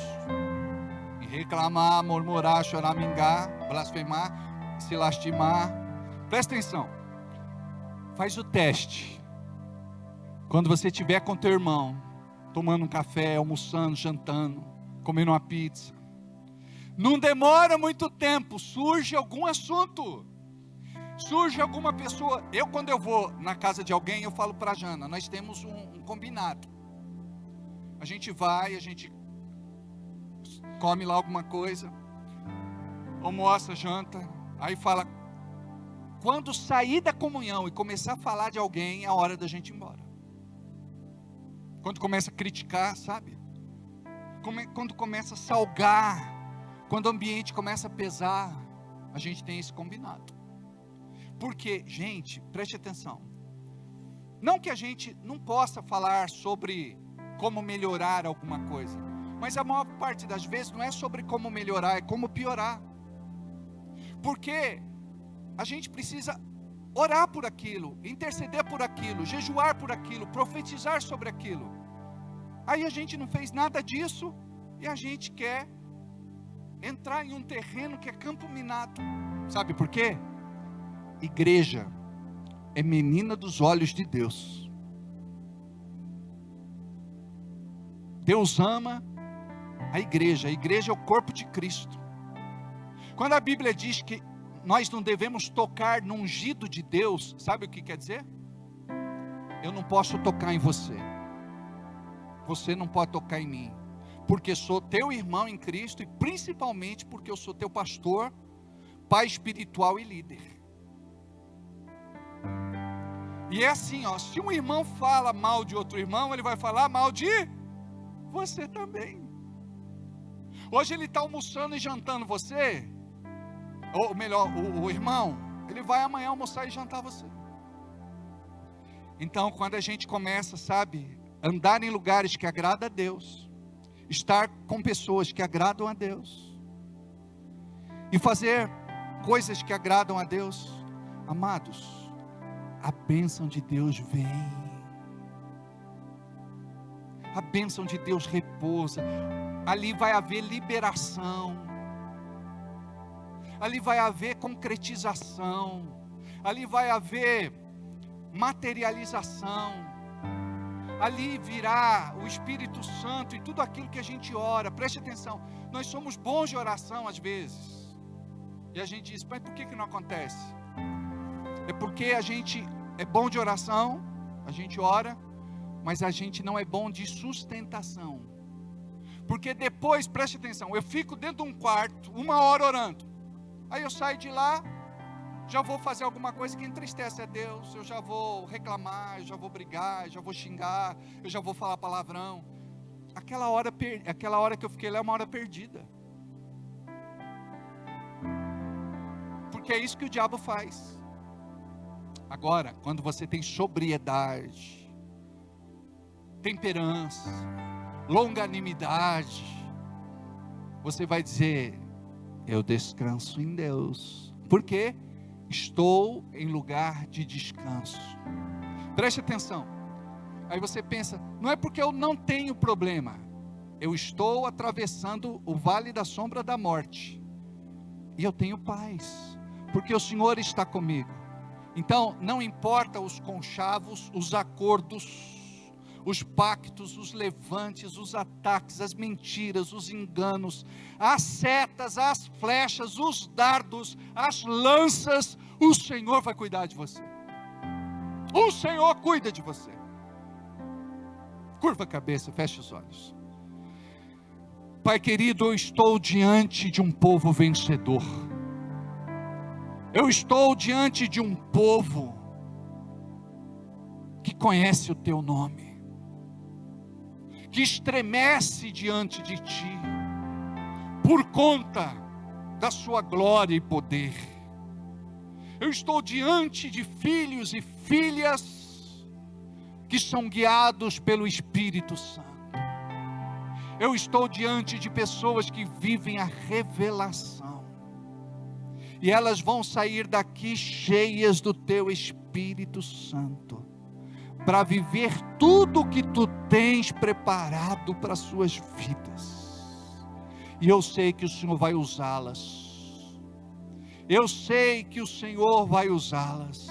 em reclamar, murmurar, choramingar, blasfemar, se lastimar. Presta atenção, faz o teste. Quando você estiver com teu irmão, tomando um café, almoçando, jantando, comendo uma pizza, não demora muito tempo, surge algum assunto, surge alguma pessoa. Quando eu vou na casa de alguém, eu falo para a Jana, nós temos um combinado. A gente vai, a gente come lá alguma coisa, almoça, janta, aí fala: quando sair da comunhão e começar a falar de alguém, é a hora da gente ir embora. Quando começa a criticar, sabe? Quando começa a salgar, quando o ambiente começa a pesar, a gente tem esse combinado. Porque, gente, preste atenção. Não que a gente não possa falar sobre como melhorar alguma coisa, mas a maior parte das vezes não é sobre como melhorar, é como piorar. Porque a gente precisa orar por aquilo, interceder por aquilo, jejuar por aquilo, profetizar sobre aquilo. Aí a gente não fez nada disso e a gente quer entrar em um terreno que é campo minado. Sabe por quê? Igreja é menina dos olhos de Deus. Deus ama a igreja é o corpo de Cristo. Quando a Bíblia diz que nós não devemos tocar no ungido de Deus, sabe o que quer dizer? Eu não posso tocar em você, você não pode tocar em mim, porque sou teu irmão em Cristo, e principalmente porque eu sou teu pastor, pai espiritual e líder. E é assim, ó, se um irmão fala mal de outro irmão, ele vai falar mal de você também. Hoje ele está almoçando e jantando você, ou melhor, o irmão, ele vai amanhã almoçar e jantar você. Então, quando a gente começa, sabe, andar em lugares que agradam a Deus, estar com pessoas que agradam a Deus, e fazer coisas que agradam a Deus, amados, a bênção de Deus vem, a bênção de Deus repousa, ali vai haver liberação, ali vai haver concretização, ali vai haver materialização, ali virá o Espírito Santo e tudo aquilo que a gente ora. Preste atenção, nós somos bons de oração às vezes, e a gente diz, mas por que não acontece? É porque a gente é bom de oração, a gente ora, mas a gente não é bom de sustentação. Porque depois, preste atenção, eu fico dentro de um quarto, 1 hora orando, aí eu saio de lá, já vou fazer alguma coisa que entristece a Deus, eu já vou reclamar, eu já vou brigar, eu já vou xingar, eu já vou falar palavrão. Aquela hora que eu fiquei lá é uma hora perdida. Porque é isso que o diabo faz. Agora, quando você tem sobriedade, temperança, longanimidade, você vai dizer, eu descanso em Deus. Por quê? Estou em lugar de descanso. Preste atenção. Aí você pensa, não é porque eu não tenho problema, eu estou atravessando o vale da sombra da morte, e eu tenho paz, porque o Senhor está comigo. Então, não importa os conchavos, os acordos, os pactos, os levantes, os ataques, as mentiras, os enganos, as setas, as flechas, os dardos, as lanças, o Senhor vai cuidar de você. O Senhor cuida de você. Curva a cabeça, feche os olhos. Pai querido, eu estou diante de um povo vencedor. Eu estou diante de um povo que conhece o teu nome, que estremece diante de ti, por conta da sua glória e poder. Eu estou diante de filhos e filhas que são guiados pelo Espírito Santo. Eu estou diante de pessoas que vivem a revelação. E elas vão sair daqui cheias do teu Espírito Santo, para viver tudo o que tu tens preparado para as suas vidas. E eu sei que o Senhor vai usá-las. Eu sei que o Senhor vai usá-las.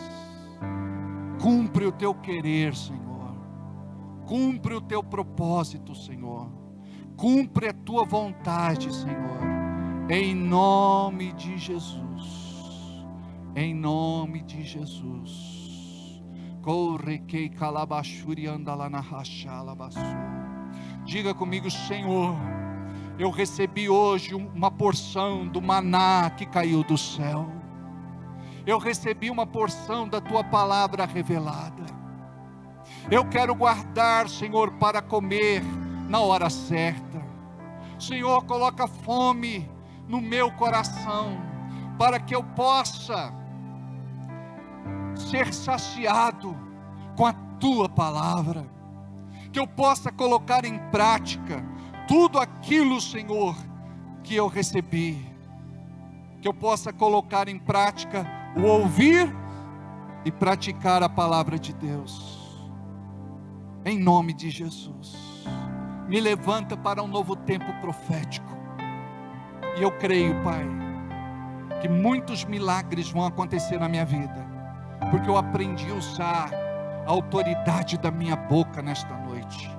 Cumpre o teu querer, Senhor. Cumpre o teu propósito, Senhor. Cumpre a tua vontade, Senhor. Em nome de Jesus. Em nome de Jesus. Diga comigo, Senhor, eu recebi hoje uma porção do maná que caiu do céu. Eu recebi uma porção da tua palavra revelada. Eu quero guardar, Senhor, para comer na hora certa. Senhor, coloca fome no meu coração, para que eu possa ser saciado com a tua palavra, que eu possa colocar em prática tudo aquilo, Senhor, que eu recebi, que eu possa colocar em prática o ouvir e praticar a palavra de Deus, em nome de Jesus. Me levanta para um novo tempo profético, e eu creio, Pai, que muitos milagres vão acontecer na minha vida, porque eu aprendi a usar a autoridade da minha boca nesta noite,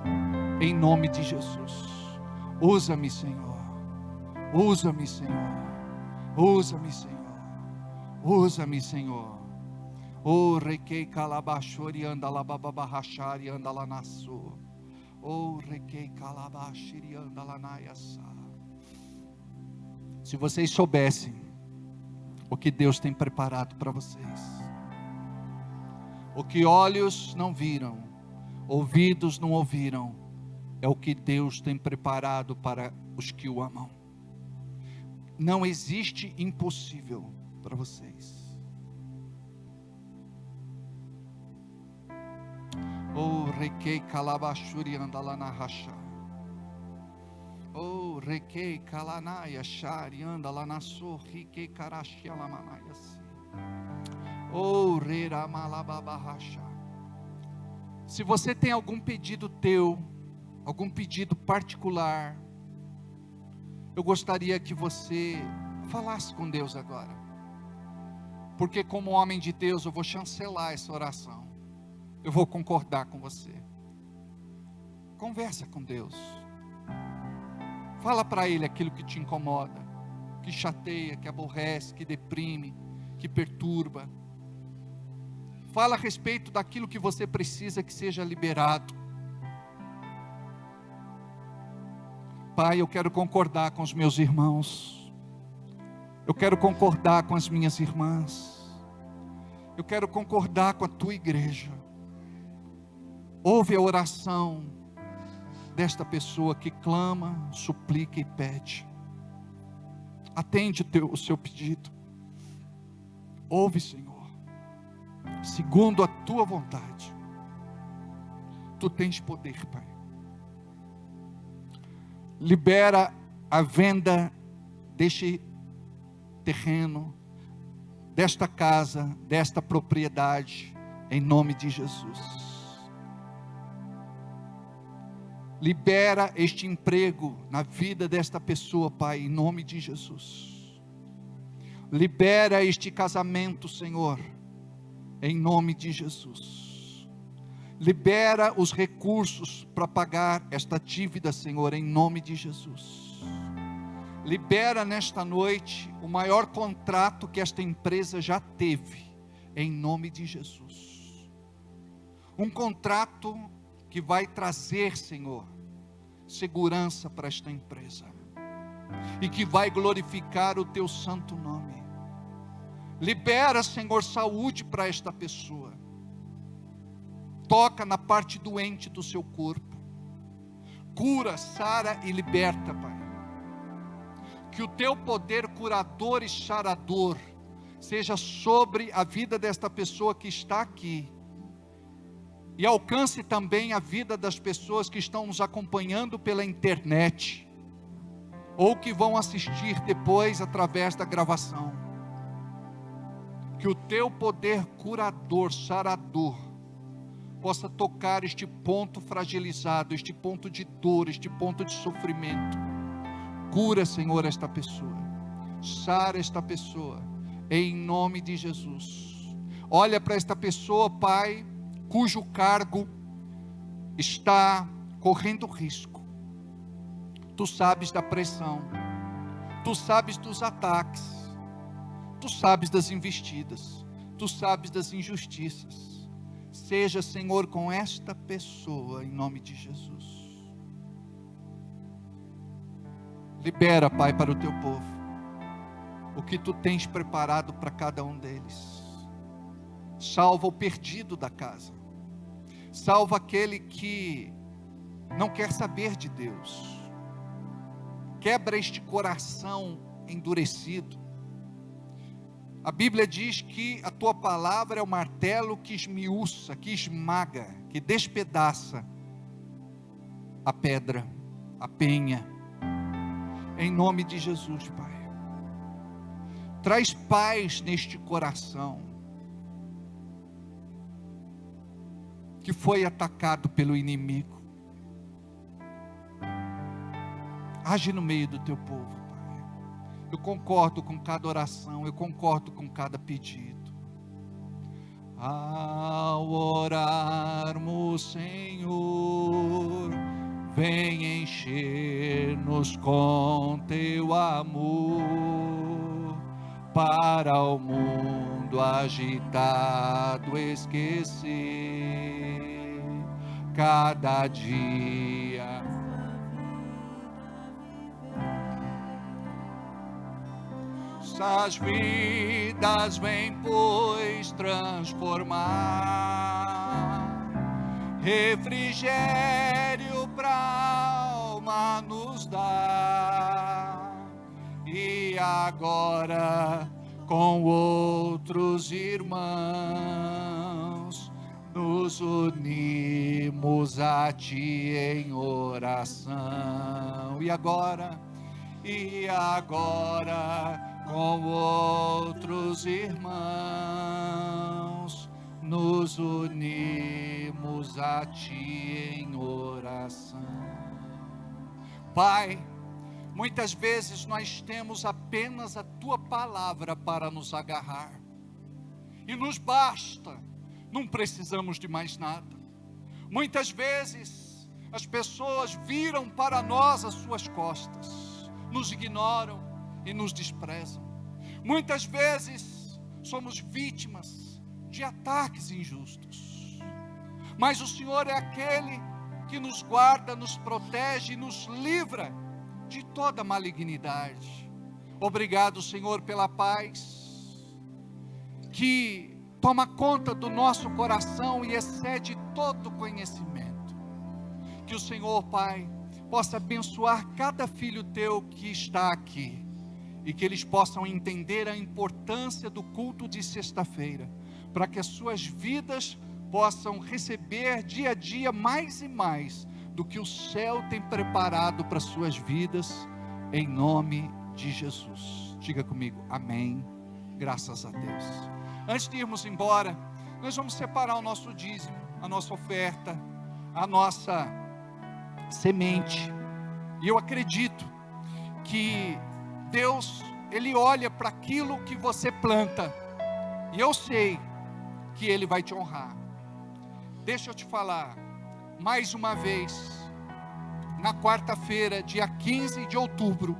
em nome de Jesus. Usa-me, Senhor, usa-me, Senhor, usa-me, Senhor, usa-me, Senhor. O requei calabachori anda lá bababahachari anda lá nasu. O requei calabachiri anda lá naiasa. Se vocês soubessem o que Deus tem preparado para vocês, o que olhos não viram, ouvidos não ouviram, é o que Deus tem preparado para os que o amam. Não existe impossível para vocês. Oh, requei calabachuri anda lá na racha. Oh, requei calanaya shari anda lá na sorri que carachi alamanaya si. Oh, reira malababarracha. Se você tem algum pedido teu, algum pedido particular, eu gostaria que você falasse com Deus agora, porque como homem de Deus eu vou chancelar essa oração, eu vou concordar com você. Conversa com Deus, fala para Ele aquilo que te incomoda, que chateia, que aborrece, que deprime, que perturba. Fala a respeito daquilo que você precisa que seja liberado. Pai, eu quero concordar com os meus irmãos, eu quero concordar com as minhas irmãs, eu quero concordar com a tua igreja. Ouve a oração desta pessoa que clama, suplica e pede. Atende o seu pedido. Ouve, Senhor, segundo a tua vontade. Tu tens poder, Pai. Libera a venda deste terreno, desta casa, desta propriedade, em nome de Jesus. Libera este emprego na vida desta pessoa, Pai, em nome de Jesus. Libera este casamento, Senhor, em nome de Jesus. Libera os recursos para pagar esta dívida, Senhor, em nome de Jesus. Libera nesta noite o maior contrato que esta empresa já teve, em nome de Jesus. Um contrato que vai trazer, Senhor, segurança para esta empresa, e que vai glorificar o teu santo nome. Libera, Senhor, saúde para esta pessoa. Toca na parte doente do seu corpo. Cura, sara e liberta, Pai. Que o teu poder curador e sarador seja sobre a vida desta pessoa que está aqui, e alcance também a vida das pessoas que estão nos acompanhando pela internet, ou que vão assistir depois através da gravação. Que o teu poder curador, sarador, possa tocar este ponto fragilizado, este ponto de dor, este ponto de sofrimento. Cura, Senhor, esta pessoa, sara esta pessoa, em nome de Jesus. Olha para esta pessoa, Pai, cujo cargo está correndo risco. Tu sabes da pressão, tu sabes dos ataques, tu sabes das investidas, tu sabes das injustiças. Seja, Senhor, com esta pessoa, em nome de Jesus. Libera, Pai, para o teu povo. o que tu tens preparado para cada um deles. Salva o perdido da casa. Salva aquele que não quer saber de Deus. Quebra este coração endurecido. A Bíblia diz que a tua palavra é o martelo que esmiuça, que esmaga, que despedaça a pedra, a penha. Em nome de Jesus, Pai. Traz paz neste coração que foi atacado pelo inimigo. Age no meio do teu povo, Pai. Eu concordo com cada oração, eu concordo com cada pedido. Ao orarmos, Senhor, vem encher-nos com teu amor, para o mundo agitado esquecer cada dia. As vidas vêm, pois, transformar, refrigério pra alma nos dá, e agora com outros irmãos nos unimos a ti em oração. E agora com outros irmãos nos unimos a ti em oração. Pai, muitas vezes nós temos apenas a tua palavra para nos agarrar, e nos basta, não precisamos de mais nada. Muitas vezes as pessoas viram para nós as suas costas, nos ignoram e nos desprezam. Muitas vezes somos vítimas de ataques injustos, mas o Senhor é aquele que nos guarda, nos protege e nos livra de toda malignidade. Obrigado, Senhor, pela paz que toma conta do nosso coração e excede todo conhecimento. Que o Senhor, Pai, possa abençoar cada filho teu que está aqui, e que eles possam entender a importância do culto de sexta-feira, para que as suas vidas possam receber dia a dia mais e mais do que o céu tem preparado para suas vidas, em nome de Jesus. Diga comigo, amém, graças a Deus. Antes de irmos embora, nós vamos separar o nosso dízimo, a nossa oferta, a nossa semente, e eu acredito que Deus, Ele olha para aquilo que você planta, e eu sei que Ele vai te honrar. Deixa eu te falar, mais uma vez, na quarta-feira, dia 15 de outubro,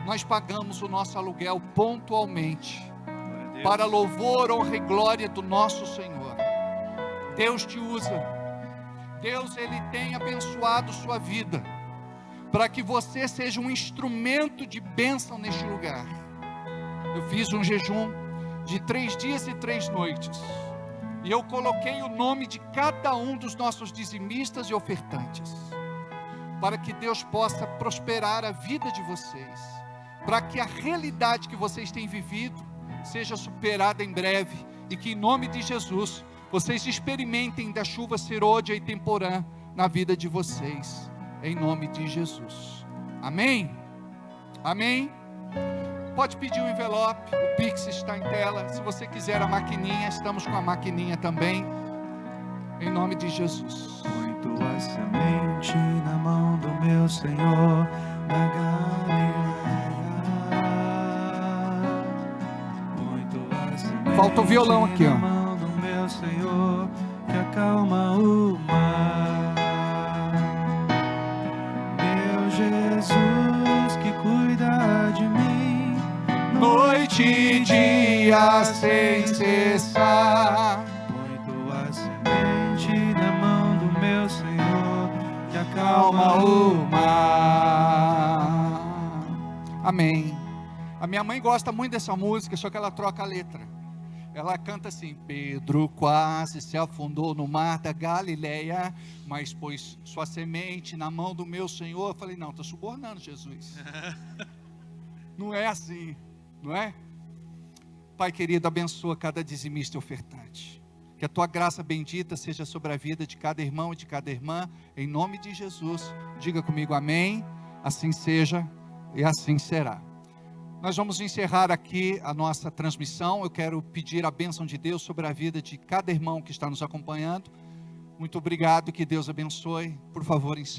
nós pagamos o nosso aluguel pontualmente, para louvor, honra e glória do nosso Senhor. Deus te usa, Deus, Ele tem abençoado sua vida, para que você seja um instrumento de bênção neste lugar. Eu fiz um jejum de 3 dias e 3 noites, e eu coloquei o nome de cada um dos nossos dizimistas e ofertantes, para que Deus possa prosperar a vida de vocês, para que a realidade que vocês têm vivido seja superada em breve, e que em nome de Jesus, vocês experimentem da chuva serôdia e temporã na vida de vocês, em nome de Jesus, amém? Amém? Pode pedir o envelope, o Pix está em tela. Se você quiser a maquininha, estamos com a maquininha também, em nome de Jesus. Muito a semente na mão do meu Senhor, na Galileia. Muito a semente. Falta o violão aqui, ó. Na mão do meu Senhor, que acalma o mar. Jesus que cuida de mim, noite e dia sem cessar. Põe tua semente na mão do meu Senhor, que acalma Calma o o mar. Amém. A minha mãe gosta muito dessa música, só que ela troca a letra. Ela canta assim: Pedro quase se afundou no mar da Galileia, mas pôs sua semente na mão do meu Senhor. Eu falei: não, estou subornando Jesus. Não é assim, não é? Pai querido, abençoa cada dizimista e ofertante. Que a tua graça bendita seja sobre a vida de cada irmão e de cada irmã, em nome de Jesus. Diga comigo amém, assim seja e assim será. Nós vamos encerrar aqui a nossa transmissão. Eu quero pedir a bênção de Deus sobre a vida de cada irmão que está nos acompanhando. Muito obrigado, que Deus abençoe. Por favor, encerre.